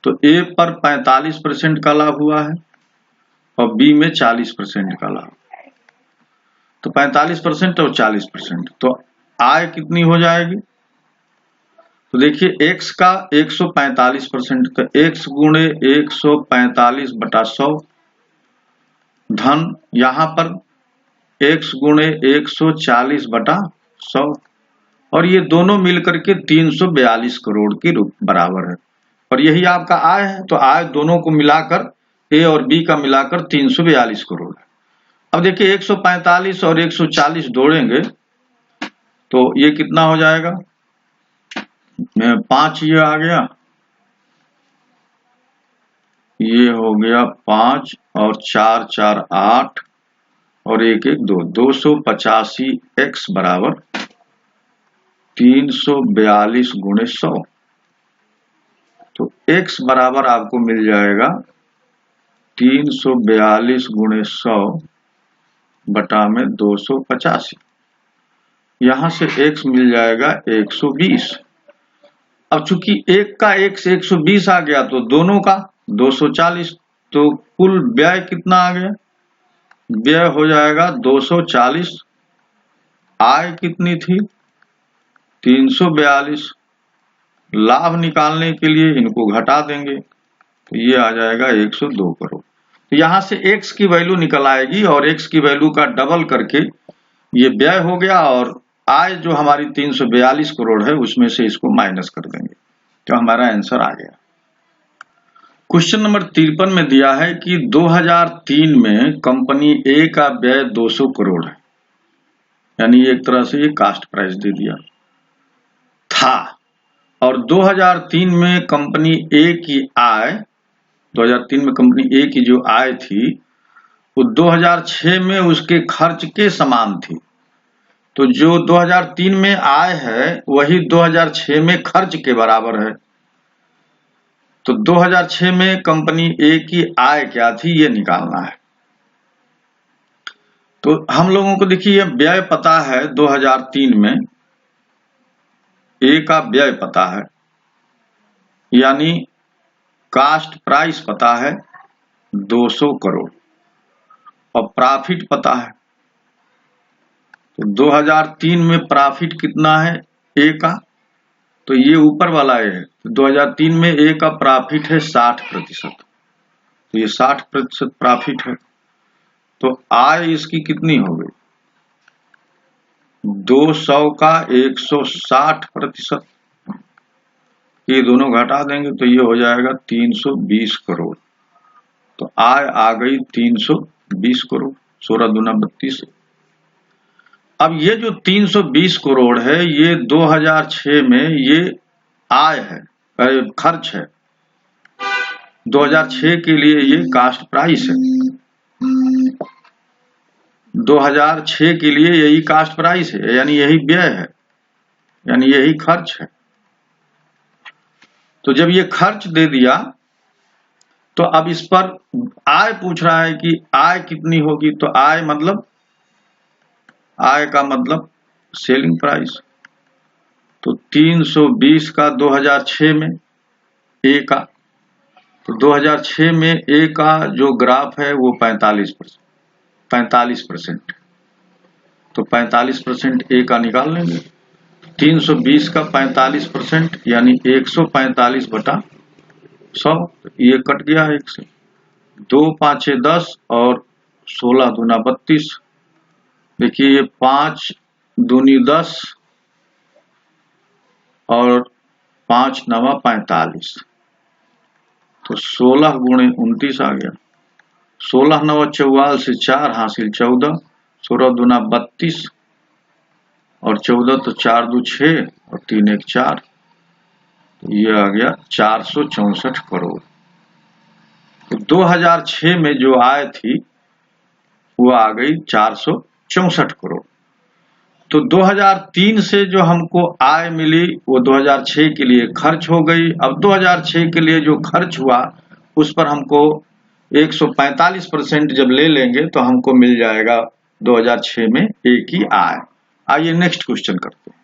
तो A पर 45% का लाभ हुआ है और B में 40% का लाभ, तो 45% और 40%, तो आय कितनी हो जाएगी, तो देखिए x का 145%, तो x गुणे 145/100 धन यहाँ पर x गुणे 140/100, और ये दोनों मिलकर के 342 करोड़ के बराबर है, और यही आपका आय है। तो आय दोनों को मिलाकर A और B का मिलाकर 342 करोड़ है। अब देखिए 145 और 140 जोड़ेंगे तो ये कितना हो जाएगा, 5 ये आ गया, ये हो गया 5 और 4 4 8 और 1 1 2, 285 x बराबर 342 गुणे 100, तो x बराबर आपको मिल जाएगा 342 गुणे 100 बटा में 285, यहां से x मिल जाएगा 120। अब चूंकि एक का x 120 आ गया तो दोनों का 240, तो कुल व्यय कितना आ गया, व्यय हो जाएगा 240, आय कितनी थी 342, लाभ निकालने के लिए इनको घटा देंगे तो ये आ जाएगा 102 करोड़। तो यहां से x की वैल्यू निकल आएगी और x की वैल्यू का डबल करके ये व्यय हो गया, और आय जो हमारी 342 करोड़ है उसमें से इसको माइनस कर देंगे, तो हमारा आंसर आ गया। क्वेश्चन नंबर 53 में दिया है कि 2003 में कंपनी A का व्यय 200 करोड़ है, यानी एक तरह से ये कास्ट प्राइस दे दिया था, और 2003 में कंपनी A की आय, 2003 में कंपनी A की जो आय थी वो 2006 में उसके खर्च के समान थी, तो जो 2003 में आय है वही 2006 में खर्च के बराबर है। तो 2006 में कंपनी ए की आय क्या थी ये निकालना है। तो हम लोगों को देखिए व्यय पता है 2003 में, ए का व्यय पता है, यानी कास्ट प्राइस पता है 200 करोड़ और प्रॉफिट पता है। तो 2003 में प्रॉफिट कितना है ए का, तो ये ऊपर वाला ए है। तो 2003 में ए का प्रॉफिट है 60%, तो ये 60% प्रॉफिट है। तो आय इसकी कितनी हो गई, 200 का 160%, ये दोनों घटा देंगे तो ये हो जाएगा 320 करोड़। तो आय आ गई 320 करोड़, 16 दूना 32। अब ये जो 320 करोड़ है ये 2006 में ये आय है, खर्च है। 2006 के लिए ये कास्ट प्राइस है, 2006 के लिए यही कास्ट प्राइस है, यानी यही व्यय है, यानी यही खर्च है। तो जब ये खर्च दे दिया तो अब इस पर आय पूछ रहा है कि आय कितनी होगी। तो आय मतलब, आय का मतलब सेलिंग प्राइस। तो 320 का 2006 में ए का, तो 2006 में ए का जो ग्राफ है वो 45%, तो 45% ए का निकाल लेंगे। 320 का 45% यानी 145 बटा 100, ये कट गया 1 से। 2 5 10 और 16 दूना 32। देखिए ये 5 दूनी 10 और 5 नवा 45, तो 16 गुणे 29 आ गया। 16 नवा 44 से 4 हासिल 14, 16 दूना 32 और 14 तो 4 दू 6 और 3 1 4, तो ये आ गया 464 करोड़। तो 2006 में जो आय थी वो आ गई 464 करोड़। तो 2003 से जो हमको आय मिली वो 2006 के लिए खर्च हो गई। अब 2006 के लिए जो खर्च हुआ उस पर हमको 145% जब ले लेंगे तो हमको मिल जाएगा 2006 में ए की आय। आइए नेक्स्ट क्वेश्चन करते हैं।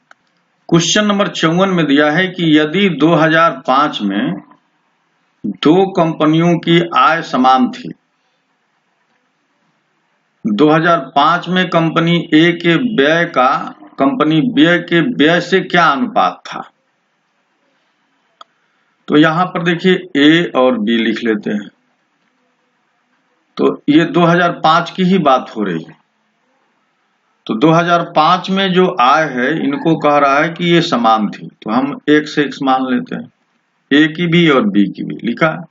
क्वेश्चन नंबर 54 में दिया है कि यदि 2005 में दो कंपनियों की आय समान थी, 2005 में कंपनी ए के व्यय का कंपनी बी के व्यय से क्या अनुपात था। तो यहां पर देखिए ए और बी लिख लेते हैं। तो ये 2005 की ही बात हो रही है। तो 2005 में जो आय है इनको कह रहा है कि ये समान थी, तो हम एक से एक मान लेते हैं, ए की भी और बी की भी लिखा।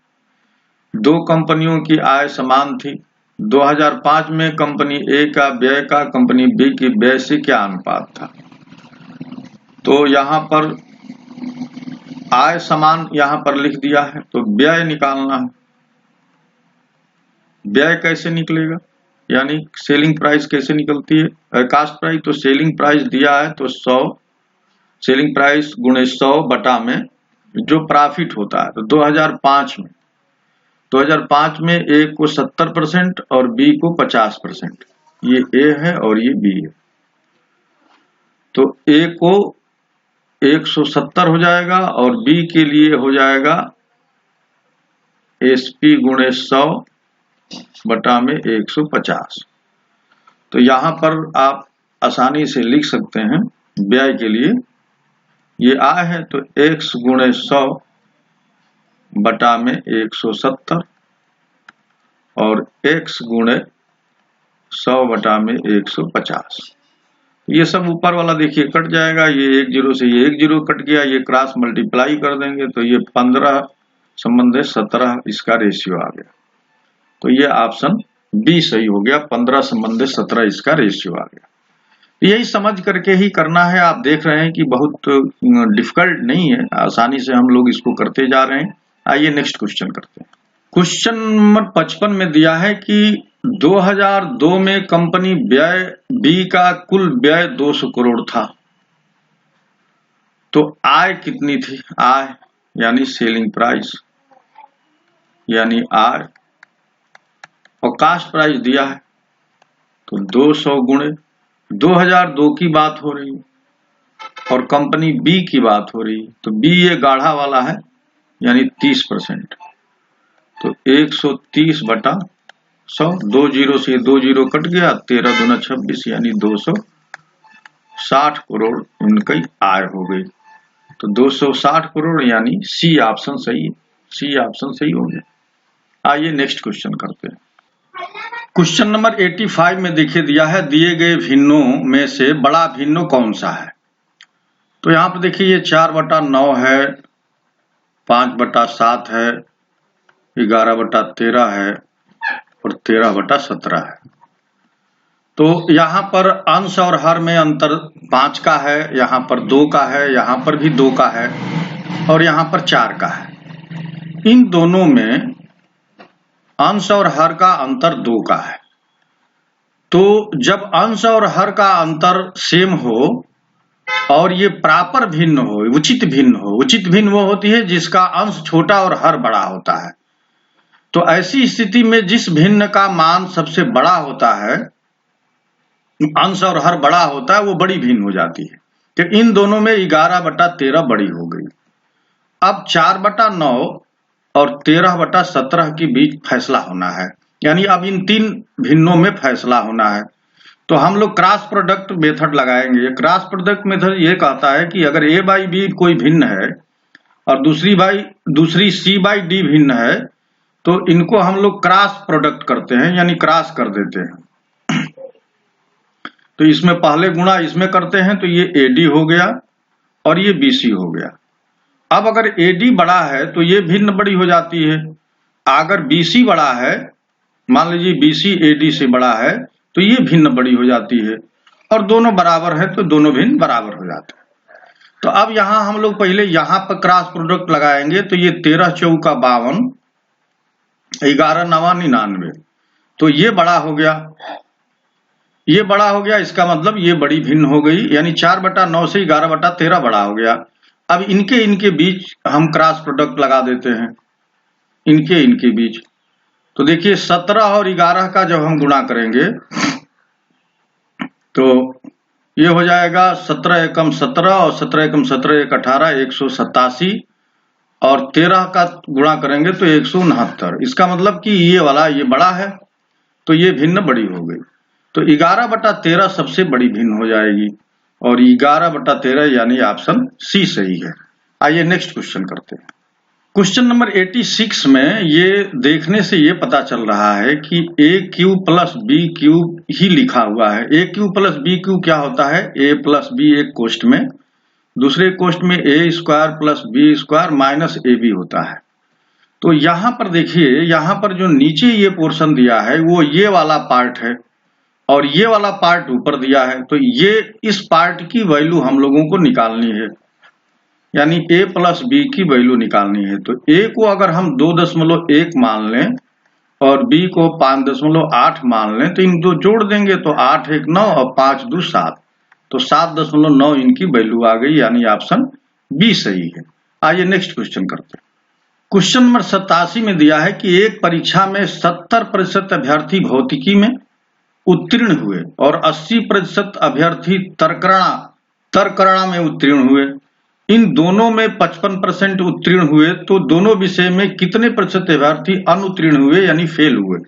दो कंपनियों की आय समान थी, 2005 में कंपनी ए का व्यय का कंपनी बी की व्यय से क्या अनुपात था। तो यहां पर आय समान यहां पर लिख दिया है, तो व्यय निकालना है। व्यय कैसे निकलेगा, यानी सेलिंग प्राइस कैसे निकलती है, कास्ट प्राइस। तो सेलिंग प्राइस दिया है तो 100, सेलिंग प्राइस गुणे 100 बटा में जो प्रॉफिट होता है। तो 2005 में ए को 70% और बी को 50%, ये ए है और ये बी है। तो ए को 170 हो जाएगा और बी के लिए हो जाएगा एसपी गुणे 100 बटा में 150। तो यहां पर आप आसानी से लिख सकते हैं व्यय के लिए ये आय है, तो x गुणे 100 बटा में 170 और x गुणे 100 बटा में 150। ये सब ऊपर वाला देखिए कट जाएगा, ये 1 0 से ये 1 0 कट गया, ये क्रॉस मल्टीप्लाई कर देंगे तो ये 15 संबंधित 17 इसका रेशियो आ गया। तो ये ऑप्शन बी सही हो गया, 15 संबंधित 17 इसका रेशियो आ गया। यही समझ करके ही करना है। आप देख रहे हैं कि बहुत डिफिकल्ट नहीं है, आसानी से हम लोग इसको करते जा रहे हैं। आइए नेक्स्ट क्वेश्चन करते हैं। क्वेश्चन नंबर 55 में दिया है कि 2002 में कंपनी व्यय बी का कुल व्यय 200 करोड़ था, तो आय कितनी थी, आय यानी सेलिंग प्राइस। यानी आय, और कास्ट प्राइस दिया है तो 200 गुणे 2002 की बात हो रही है और कंपनी बी की बात हो रही है, तो बी ये गाढ़ा वाला है यानी 30%, तो 130 बटा 100, 2 जीरो से 2 जीरो कट गया, 13 दूना 26 यानी 260 करोड़ इनकी आय हो गई। तो 260 करोड़ यानी सी ऑप्शन सही है, सी ऑप्शन सही हो गया। आइए नेक्स्ट क्वेश्चन करते हैं। क्वेश्चन नंबर 85 में देखिए दिया है, दिए गए भिन्नों में से बड़ा भिन्न कौन सा है। तो यहाँ पर देखिए ये 4/9 है, 5/7 है, 11/13 है और 13/17 है। तो यहाँ पर अंश और हर में अंतर 5 का है, यहाँ पर 2 का है, यहाँ पर भी 2 का है और यहाँ पर 4 का है। इन दोनों में अंश और हर का अंतर 2 का है। तो जब अंश और हर का अंतर सेम हो और ये प्रॉपर भिन्न हो, उचित भिन्न हो, उचित भिन्न वो होती है जिसका अंश छोटा और हर बड़ा होता है। तो ऐसी स्थिति में जिस भिन्न का मान सबसे बड़ा होता है, अंश और हर बड़ा होता है, वो बड़ी भिन्न हो जाती है। तो इन दोनों में 11/13 बड़ी हो गई। अब 4/9 और 13/17 के बीच फैसला होना है, यानी अब इन तीन भिन्नों में फैसला होना है। तो हम लोग क्रॉस प्रोडक्ट मेथड लगाएंगे। क्रॉस प्रोडक्ट मेथड ये कहता है कि अगर a बाई बी कोई भिन्न है और दूसरी c बाई डी भिन्न है, तो इनको हम लोग क्रॉस प्रोडक्ट करते हैं, यानी क्रॉस कर देते हैं। तो इसमें पहले गुणा इसमें करते हैं, तो ये AD हो गया और ये BC हो गया। अब अगर AD बड़ा है तो ये भिन्न बड़ी हो जाती है, अगर BC बड़ा है, मान लीजिए BC AD से बड़ा है, तो ये भिन्न बड़ी हो जाती है, और दोनों बराबर है तो दोनों भिन्न बराबर हो जाते हैं। तो अब यहां हम लोग पहले यहां पर क्रॉस प्रोडक्ट लगाएंगे, तो ये 13 चौका 52, 11 नवा 99, तो ये बड़ा हो गया, ये बड़ा हो गया, इसका मतलब ये बड़ी भिन्न हो गई, यानी 4/9 से 11/13 बड़ा हो गया। अब इनके बीच हम क्रॉस प्रोडक्ट लगा देते हैं, इनके बीच। तो देखिए 17 और 11 का जब हम गुणा करेंगे तो ये हो जाएगा 17 एकम 17 और 17 एकम 17 एक 18, 187, और 13 का गुणा करेंगे तो 169। इसका मतलब कि ये वाला ये बड़ा है तो ये भिन्न बड़ी हो गई। तो 11/13 सबसे बड़ी भिन्न हो जाएगी और 11/13 यानी ऑप्शन सी सही है। आइए नेक्स्ट क्वेश्चन करते हैं। क्वेश्चन नंबर 86 में ये देखने से ये पता चल रहा है कि AQ प्लस BQ ही लिखा हुआ है। AQ प्लस BQ क्या होता है? A प्लस B एक कोष्ठ में, दूसरे कोष्ठ में A² plus B² minus AB होता है। तो यहाँ पर देखिए, यहाँ पर जो नीचे ये पोर्शन दिया है वो ये वाला पार्ट है और ये वाला पार्ट ऊपर दिया है। तो ये इस पार्ट की वैल्यू हम लोगों को निकालनी है, यानी A प्लस B की वैल्यू निकालनी है। तो A को अगर हम 2.1 मान लें और B को 5.8 मान लें, तो इन दो जोड़ देंगे तो 8 1 9 और 5 2 7, तो 7.9 इनकी वैल्यू आ गई, यानी ऑप्शन बी सही है। आइए नेक्स्ट क्वेश्चन करते हैं। क्वेश्चन नंबर 87 में दिया है कि एक परीक्षा में 70% अभ्यर्थी भौतिकी में उत्तीर्ण हुए और 80% अभ्यर्थी तर्कणा में उत्तीर्ण हुए। इन दोनों में 55% उत्तीर्ण हुए, तो दोनों विषय में कितने प्रतिशत अभ्यर्थी अनुत्तीर्ण हुए यानी फेल हुए?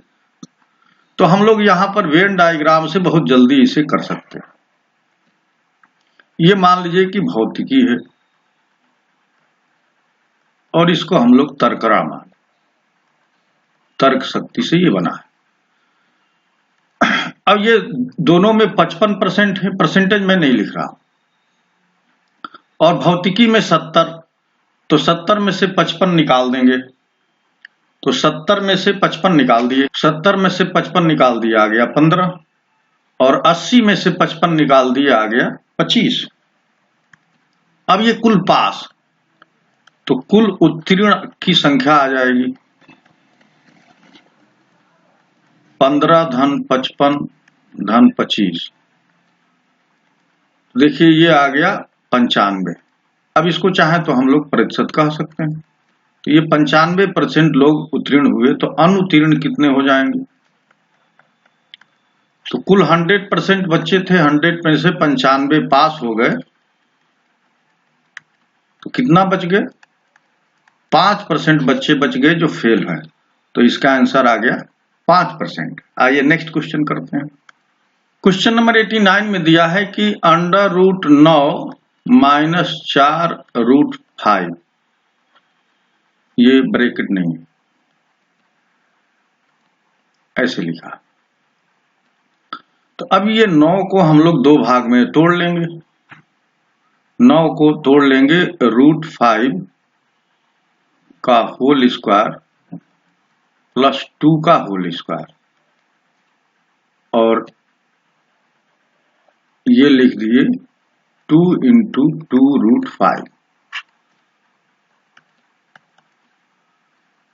तो हम लोग यहाँ पर वेन डायग्राम से बहुत जल्दी इसे कर सकते हैं। ये मान लीजिए कि भौतिकी है और इसको हम लोग तर्कणा मान, तर्क शक्ति से ये बना है। अब ये दोनों में 55% है, परसेंटेज में नहीं लिख रहा, और भौतिकी में 70, तो 70 में से 55 निकाल देंगे, तो 70 में से 55 निकाल दिए, 70 में से 55 निकाल दिया आ गया 15, और 80 में से 55 निकाल दिया आ गया 25। अब ये कुल पास, तो कुल उत्तीर्ण की संख्या आ जाएगी 15 धन 55 धन 25, देखिए ये आ गया 95। अब इसको चाहे तो हम लोग प्रतिशत कह सकते हैं, तो ये 95% लोग उत्तीर्ण हुए, तो अनुत्तीर्ण कितने हो जाएंगे? तो कुल 100% बच्चे थे, 100 में से 95 पास हो गए, तो कितना बच गए? 5% बच्चे बच गए जो फेल हैं। तो इसका आंसर आ गया 5%। आइए नेक्स्ट क्वेश्चन करते हैं। क्वेश्चन नंबर 89 में दिया है कि √9 - 4√5, ये ब्रैकेट नहीं है, ऐसे लिखा। तो अब ये 9 को हम लोग दो भाग में तोड़ लेंगे। 9 को तोड़ लेंगे √5 का होल स्क्वायर प्लस 2 का होल स्क्वायर, और ये लिख दिए 2 × 2√5।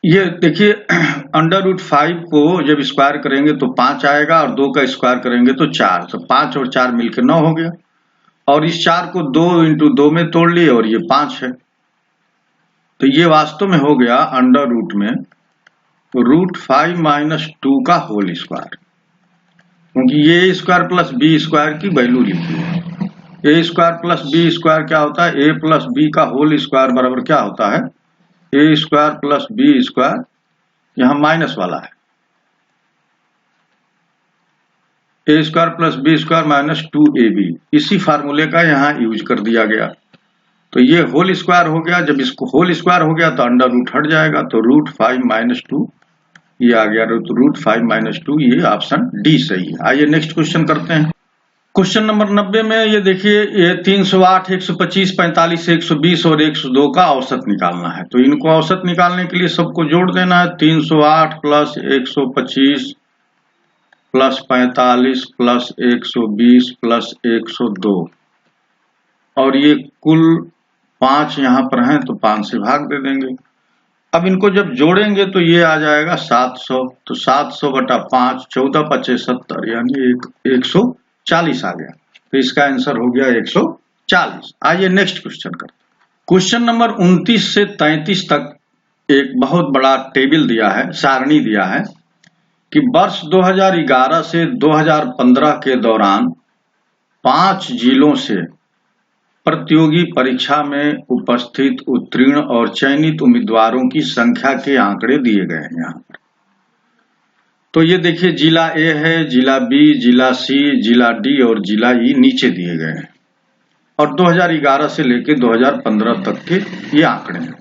ये देखिए √5 को जब स्क्वायर करेंगे तो 5 आएगा, और 2 का स्क्वायर करेंगे तो 4, तो 5 और 4 मिलकर 9 हो गया। और इस 4 को 2 × 2 में तोड़ लिए, और ये 5 है। तो ये वास्तव में हो गया अंडर रूट में √5 - 2 का होल स्क्वायर, क्योंकि ये स्क्वायर प्लस बी स्क्वायर की वैल्यू लिखी है। A square plus B square क्या होता है? ए प्लस बी का होल स्क्वायर बराबर क्या होता है? A square plus B square, यहां माइनस वाला है, A square plus B square minus 2ab, इसी फार्मूले का यहाँ यूज कर दिया गया। तो ये होल स्क्वायर हो गया, जब इसको होल स्क्वायर हो गया तो अंडर रूट हट जाएगा, तो √5 - 2 ये आ गया, √5 - 2, ये ऑप्शन डी सही है। आइए नेक्स्ट क्वेश्चन करते हैं। क्वेश्चन नंबर 90 में ये देखिए, ये 308, 125, 45, 120 और 102 का औसत निकालना है। तो इनको औसत निकालने के लिए सबको जोड़ देना है। 308 प्लस 125 प्लस 45 प्लस 120 प्लस 102, और ये कुल 5 यहाँ पर हैं, तो 5 से भाग दे देंगे। अब इनको जब जोड़ेंगे तो ये आ जाएगा 700, तो 700/5, 14 × 5 = 70, यानी 140 आ गया। तो इसका आंसर हो गया 140। आइए नेक्स्ट क्वेश्चन करते हैं। क्वेश्चन नंबर 29 से 33 तक एक बहुत बड़ा टेबल दिया है, सारणी दिया है कि वर्ष 2011 से 2015 के दौरान 5 जिलों से प्रतियोगी परीक्षा में उपस्थित उत्तीर्ण और चयनित उम्मीदवारों की संख्या के आंकड़े दिए गए हैं यहाँ पर। तो ये देखिए, जिला ए है, जिला बी, जिला सी, जिला डी और जिला ई नीचे दिए गए हैं, और 2011 से लेकर 2015 तक के ये आंकड़े हैं।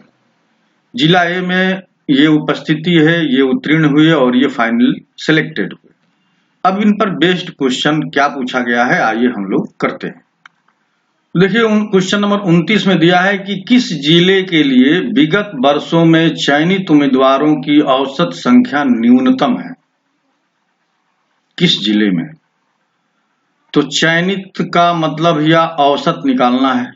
जिला ए में ये उपस्थिति है, ये उत्तीर्ण हुए और ये फाइनल सिलेक्टेड हुए। अब इन पर बेस्ड क्वेश्चन क्या पूछा गया है, आइए हम लोग करते हैं। देखिए, क्वेश्चन नंबर 29 में दिया है कि किस जिले के लिए विगत वर्षों में चयनित उम्मीदवारों की औसत संख्या न्यूनतम है? किस जिले में? तो चयनित का मतलब या औसत निकालना है।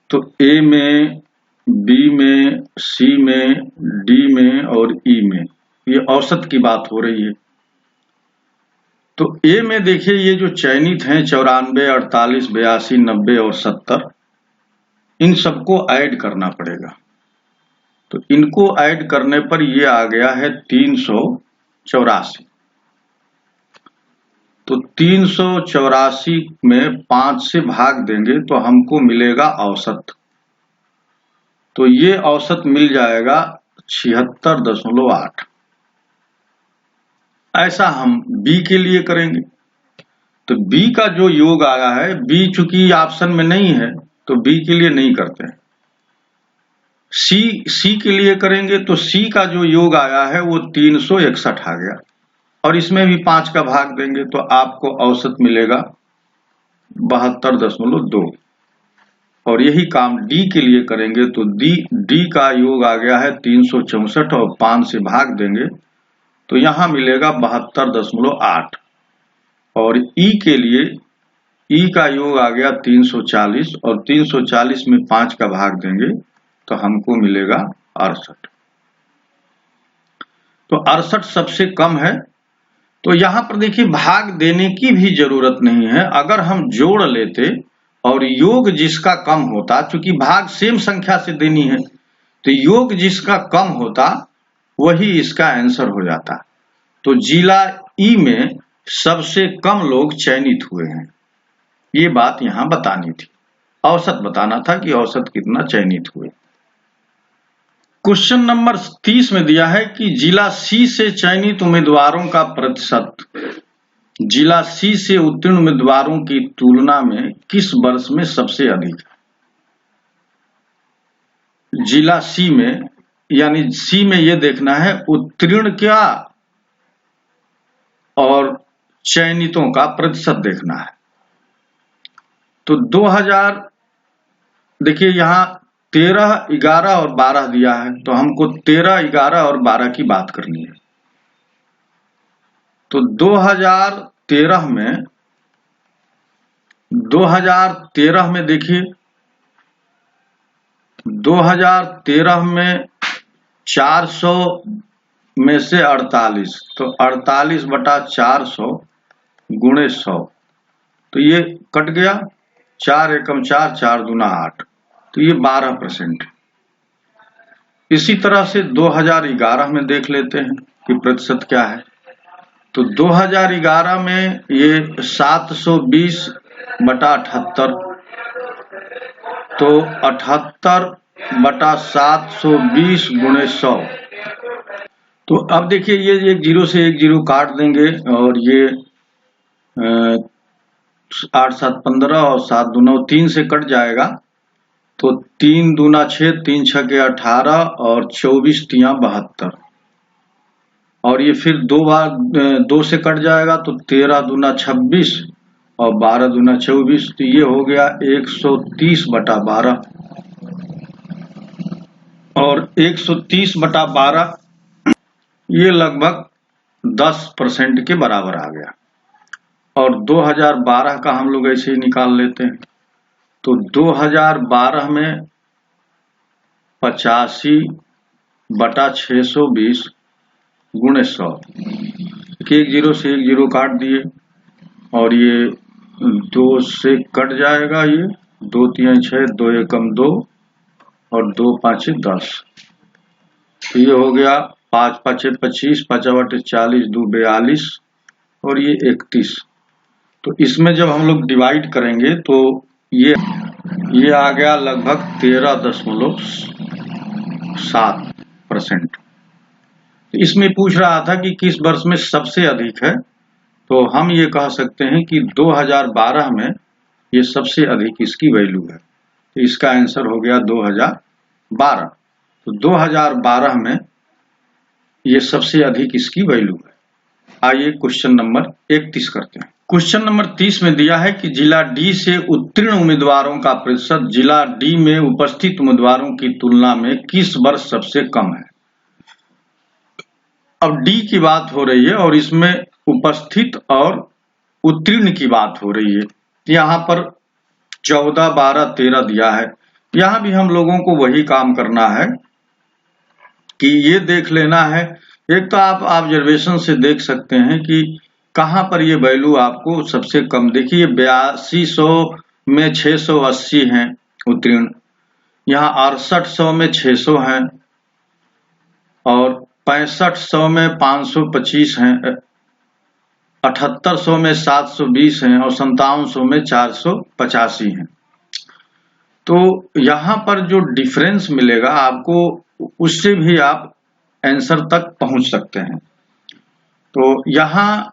तो ए में, बी में, सी में, डी में और ई में, ये औसत की बात हो रही है। तो ए में देखिए, ये जो चयनित हैं 94, 48, 82, 90 और 70, इन सबको ऐड करना पड़ेगा। तो इनको ऐड करने पर ये आ गया है 384। तो 384 में 5 से भाग देंगे तो हमको मिलेगा औसत। तो ये औसत मिल जाएगा 76.8। ऐसा हम बी के लिए करेंगे। तो बी का जो योग आया है, बी चूंकि ऑप्शन में नहीं है तो बी के लिए नहीं करते हैं। सी के लिए करेंगे तो सी का जो योग आया है वो 361 आ गया, और इसमें भी 5 का भाग देंगे तो आपको औसत मिलेगा 72.2। और यही काम डी के लिए करेंगे तो डी का योग आ गया है 364, और 5 से भाग देंगे तो यहां मिलेगा 72.8। और ई के लिए, ई का योग आ गया 340, और 340 में 5 का भाग देंगे तो हमको मिलेगा 68। तो 68 सबसे कम है। तो यहां पर देखिए, भाग देने की भी जरूरत नहीं है। अगर हम जोड़ लेते और योग जिसका कम होता, चूंकि भाग सेम संख्या से देनी है, तो योग जिसका कम होता वही इसका आंसर हो जाता। तो जिला ई में सबसे कम लोग चयनित हुए हैं, ये बात यहां बतानी थी। औसत बताना था कि औसत कितना चयनित हुए। क्वेश्चन नंबर 30 में दिया है कि जिला सी से चयनित उम्मीदवारों का प्रतिशत जिला सी से उत्तीर्ण उम्मीदवारों की तुलना में किस वर्ष में सबसे अधिक है। जिला सी में, यानी सी में यह देखना है उत्तीर्ण क्या और चयनितों का प्रतिशत देखना है। तो 2000 देखिए यहां 13, 11 और 12 दिया है, तो हमको 13, 11 और 12 की बात करनी है। तो 2013 में देखिए 2013 में 400 में से 48, तो 48/400 गुणे 100, तो ये कट गया, 4 एकम 4, 4 दूना 8, तो ये 12%। इसी तरह से 2011 में देख लेते हैं कि प्रतिशत क्या है। तो 2011 में ये 720/78, तो 78/720 गुणे 100। तो अब देखिए ये एक जीरो से एक जीरो काट देंगे और ये 8 7 15 और 7 दूना 3 से कट जाएगा, तो 3 दूना 6, 3 छके 18 और 24 तिया 72, और ये फिर 2 बार 2 से कट जाएगा, तो 13 दूना 26 और 12 दूना 24, तो ये हो गया 130/12, और 130/12 ये लगभग 10% के बराबर आ गया। और 2012 का हम लोग ऐसे ही निकाल लेते हैं। तो 2012 में 85/620 गुणे 100, एक जीरो से एक जीरो काट दिए और ये 2 से कट जाएगा, ये 2 3 6, 2 एकम 2 और 2 5 10, तो ये हो गया 5 5 25, 5 8 40, 2 42 और ये 31। तो इसमें जब हम लोग डिवाइड करेंगे तो ये आ गया लगभग 13.7%। इसमें पूछ रहा था कि किस वर्ष में सबसे अधिक है, तो हम ये कह सकते हैं कि 2012 में ये सबसे अधिक इसकी वैल्यू है, तो इसका आंसर हो गया 2012। तो 2012 में ये सबसे अधिक इसकी वैल्यू है। आइए क्वेश्चन नंबर 31 करते हैं। क्वेश्चन नंबर 30 में दिया है कि जिला डी से उत्तीर्ण उम्मीदवारों का प्रतिशत जिला डी में उपस्थित उम्मीदवारों की तुलना में किस वर्ष सबसे कम है। अब डी की बात हो रही है और इसमें उपस्थित और उत्तीर्ण की बात हो रही है। यहाँ पर 14, 12, 13 दिया है। यहाँ भी हम लोगों को वही काम करना है कि ये देख लेना है। एक तो आप ऑब्जर्वेशन से देख सकते हैं कि कहाँ पर ये वैल्यू आपको सबसे कम, देखिए 8200 में 680 हैं उत्तीर्ण, यहाँ 6800 में 600 हैं और 6500 में 525 हैं, 7800 में 720 हैं और 5700 में 485 हैं। तो यहाँ पर जो डिफरेंस मिलेगा आपको, उससे भी आप आंसर तक पहुंच सकते हैं। तो यहाँ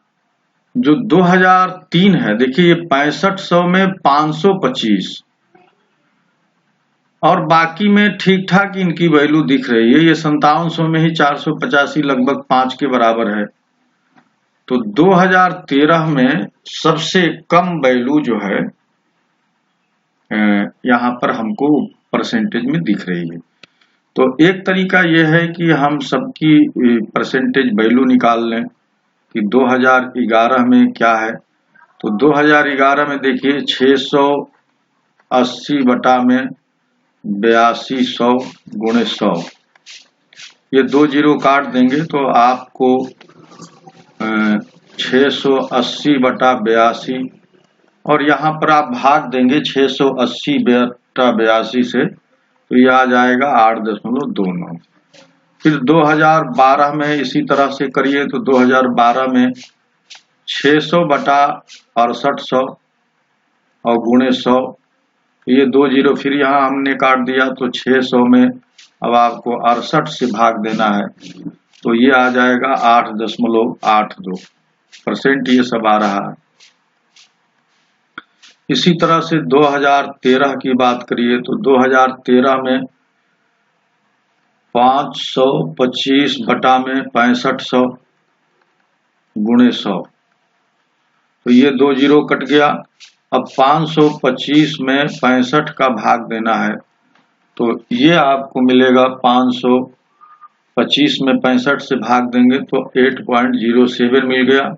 जो 2003 है, देखिए ये 6500 में 525 और बाकी में ठीक ठाक इनकी वैल्यू दिख रही है। ये 5700 में ही 485 लगभग 5 के बराबर है। तो 2013 में सबसे कम वैल्यू जो है यहाँ पर हमको परसेंटेज में दिख रही है। तो एक तरीका यह है कि हम सबकी परसेंटेज वैल्यू निकाल लें कि 2011 में क्या है। तो 2011 में देखिए 680 बटा में 8200 गुणे 100, ये 2 जीरो काट देंगे तो आपको 680 बटा 82 और यहाँ पर आप भाग देंगे 680 बटा 82 से, तो ये आ जाएगा 8.29। फिर 2012 में इसी तरह से करिए तो 2012 में 600 बटा 6800 और गुणे 100, ये 2 जीरो फिर यहाँ हमने काट दिया, तो 600 में अब आपको 68 से भाग देना है, तो ये आ जाएगा 8.82%, ये सब आ रहा है। इसी तरह से 2013 की बात करिए तो 2013 में 525 बटा में 6500 गुणे 100, तो ये 2 जीरो कट गया। अब 525 में 65 का भाग देना है, तो ये आपको मिलेगा 525 में 65 से भाग देंगे तो 8.07 मिल गया।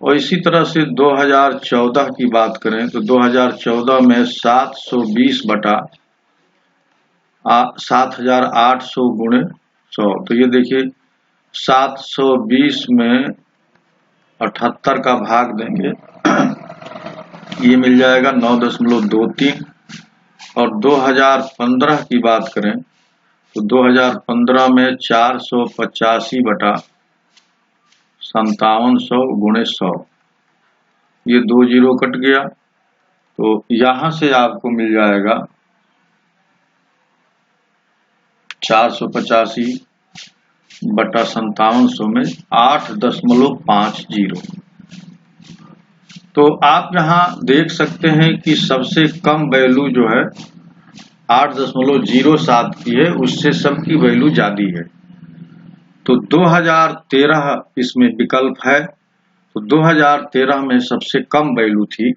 और इसी तरह से 2014 की बात करें तो 2014 में 720 बटा 7800 गुणे 100, तो ये देखिए 720 में 78 का भाग देंगे, ये मिल जाएगा 9.23। और 2015 की बात करें तो 2015 में 485 बटा 5700 गुणे 100, ये 2 जीरो कट गया, तो यहां से आपको मिल जाएगा 485 बटा 5700 में 8.50। तो आप यहाँ देख सकते हैं कि सबसे कम वैल्यू जो है 8.07 की है, उससे सबकी वैल्यू ज्यादा है। तो 2013 इसमें विकल्प है, तो 2013 में सबसे कम वैल्यू थी,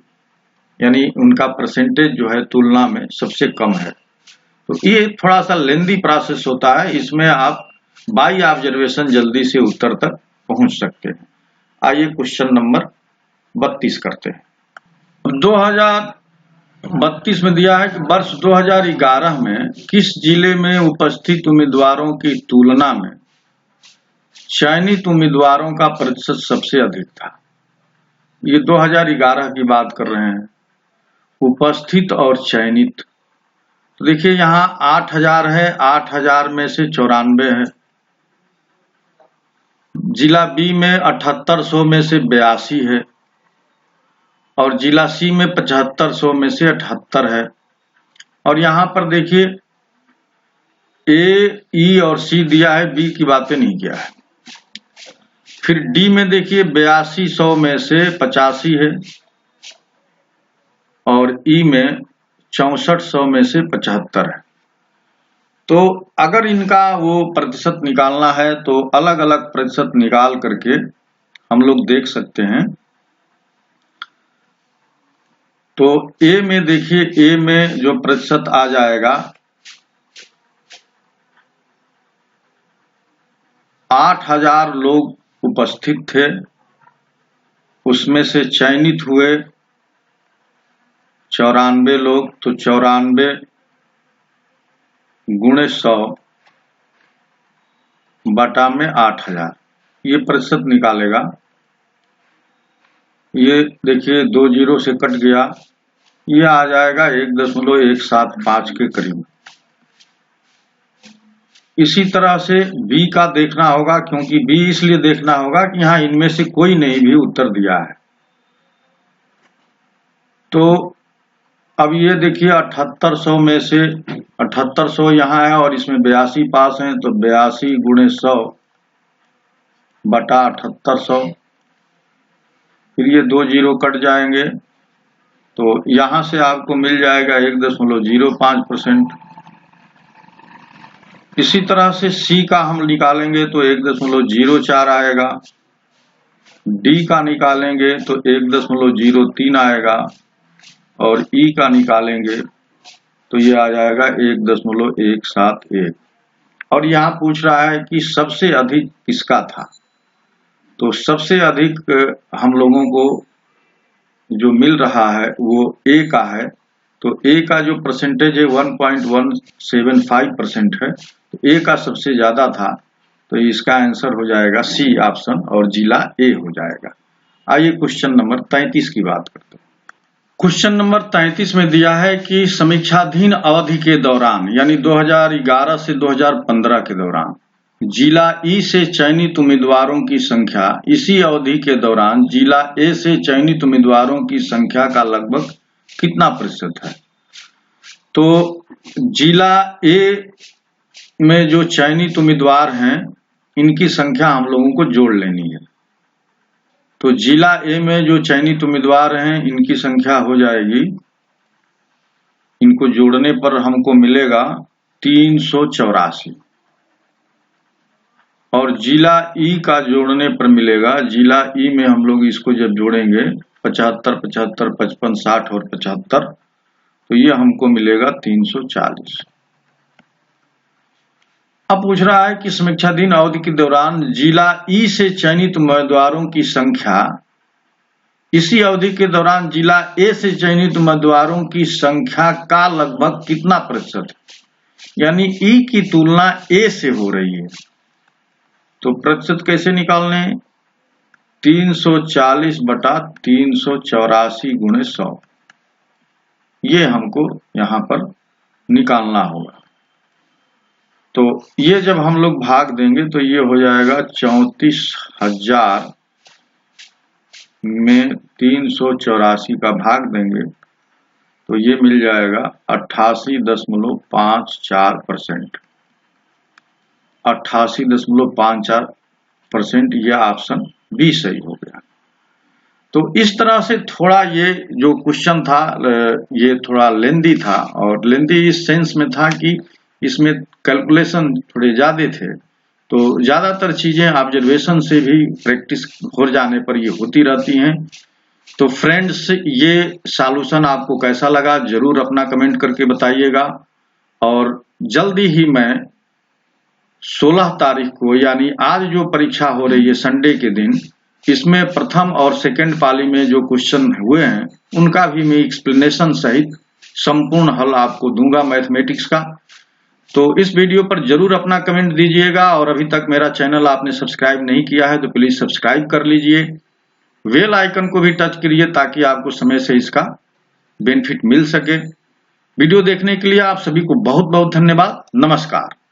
यानी उनका परसेंटेज जो है तुलना में सबसे कम है। तो ये थोड़ा सा लेंदी प्रोसेस होता है, इसमें आप बाई ऑब्जर्वेशन जल्दी से उत्तर तक पहुंच सकते हैं। आइए क्वेश्चन नंबर 32 करते हैं। 2032 में दिया है कि वर्ष 2011 में किस जिले में उपस्थित उम्मीदवारों की तुलना में चयनित उम्मीदवारों का प्रतिशत सबसे अधिक था। ये 2011 की बात कर रहे हैं, उपस्थित और चयनित। तो देखिए यहाँ 8000 है, 8000 में से 94 है। जिला बी में 7800 में से 82 है, और जिला सी में 7500 में से 78 है। और यहाँ पर देखिए ए, ई और सी दिया है, बी की बातें नहीं किया है। फिर डी में देखिए 8200 में से 85 है, और ई में 6400 में से 75 है। तो अगर इनका वो प्रतिशत निकालना है तो अलग अलग प्रतिशत निकाल करके हम लोग देख सकते हैं। तो ए में देखिए, ए में जो प्रतिशत आ जाएगा 8000 लोग उपस्थित थे, उसमें से चयनित हुए 94 लोग, तो 94 गुणे 100 बटा में 8000, ये प्रतिशत निकालेगा। ये देखिए 2 जीरो से कट गया, ये आ जाएगा 1.175 के करीब। इसी तरह से बी का देखना होगा, क्योंकि बी इसलिए देखना होगा कि यहाँ इनमें से कोई नहीं भी उत्तर दिया है। तो अब ये देखिए 7800 में से 7800 यहाँ है और इसमें 82 पास हैं, तो 82 गुणे 100 बटा 7800, फिर ये 2 जीरो कट जाएंगे, तो यहां से आपको मिल जाएगा 1.05%। इसी तरह से सी का हम निकालेंगे तो 1.04 आएगा, डी का निकालेंगे तो 1.03 आएगा, और ई का निकालेंगे तो ये आ जाएगा 1.171। और यहाँ पूछ रहा है कि सबसे अधिक किसका था, तो सबसे अधिक हम लोगों को जो मिल रहा है वो ए का है। तो ए का जो परसेंटेज है 1.175% है, तो ए का सबसे ज्यादा था, तो इसका आंसर हो जाएगा सी ऑप्शन, और जिला ए हो जाएगा। आइए क्वेश्चन नंबर 33 की बात करते हैं। क्वेश्चन नंबर 33 में दिया है कि समीक्षाधीन अवधि के दौरान यानी 2011 से 2015 के दौरान जिला ई से चयनित उम्मीदवारों की संख्या इसी अवधि के दौरान जिला ए से चयनित उम्मीदवारों की संख्या का लगभग कितना प्रतिशत है। तो जिला ए में जो चयनित उम्मीदवार हैं इनकी संख्या हम लोगों को जोड़ लेनी है। तो जिला ए में जो चयनित उम्मीदवार हैं इनकी संख्या हो जाएगी, इनको जोड़ने पर हमको मिलेगा 384 और जिला ई का जोड़ने पर मिलेगा, जिला ई में हम लोग इसको जब जोड़ेंगे 75, 75, 55, 60 और 75 तो ये हमको मिलेगा 340। अब पूछ रहा है कि समीक्षाधीन अवधि के दौरान जिला ई से चयनित उम्मीदवारों की संख्या इसी अवधि के दौरान जिला ए से चयनित उम्मीदवारों की संख्या का लगभग कितना प्रतिशत है, यानी ई की तुलना ए से हो रही है। तो प्रतिशत कैसे निकालने, 340 बटा 384 गुणे 100, ये हमको यहां पर निकालना होगा। तो ये जब हम लोग भाग देंगे तो ये हो जाएगा 34,000 में 384 का भाग देंगे तो ये मिल जाएगा 88.54%। 88.54%, यह ऑप्शन बी सही हो गया। तो इस तरह से थोड़ा ये जो क्वेश्चन था ये थोड़ा लेंदी था, और लेंदी इस सेंस में था कि इसमें कैलकुलेशन थोड़े ज्यादा थे। तो ज्यादातर चीजें ऑब्जर्वेशन से भी प्रैक्टिस हो जाने पर ये होती रहती हैं। तो फ्रेंड्स, ये सॉल्यूशन आपको कैसा लगा जरूर अपना कमेंट करके बताइएगा। और जल्दी ही मैं 16 तारीख को यानी आज जो परीक्षा हो रही है संडे के दिन, इसमें प्रथम और सेकंड पाली में जो क्वेश्चन हुए हैं उनका भी मैं एक्सप्लेनेशन सहित संपूर्ण हल आपको दूंगा मैथमेटिक्स का। तो इस वीडियो पर जरूर अपना कमेंट दीजिएगा, और अभी तक मेरा चैनल आपने सब्सक्राइब नहीं किया है तो प्लीज सब्सक्राइब कर लीजिए। बेल आइकन को भी टच करिए ताकि आपको समय से इसका बेनिफिट मिल सके। वीडियो देखने के लिए आप सभी को बहुत बहुत धन्यवाद। नमस्कार।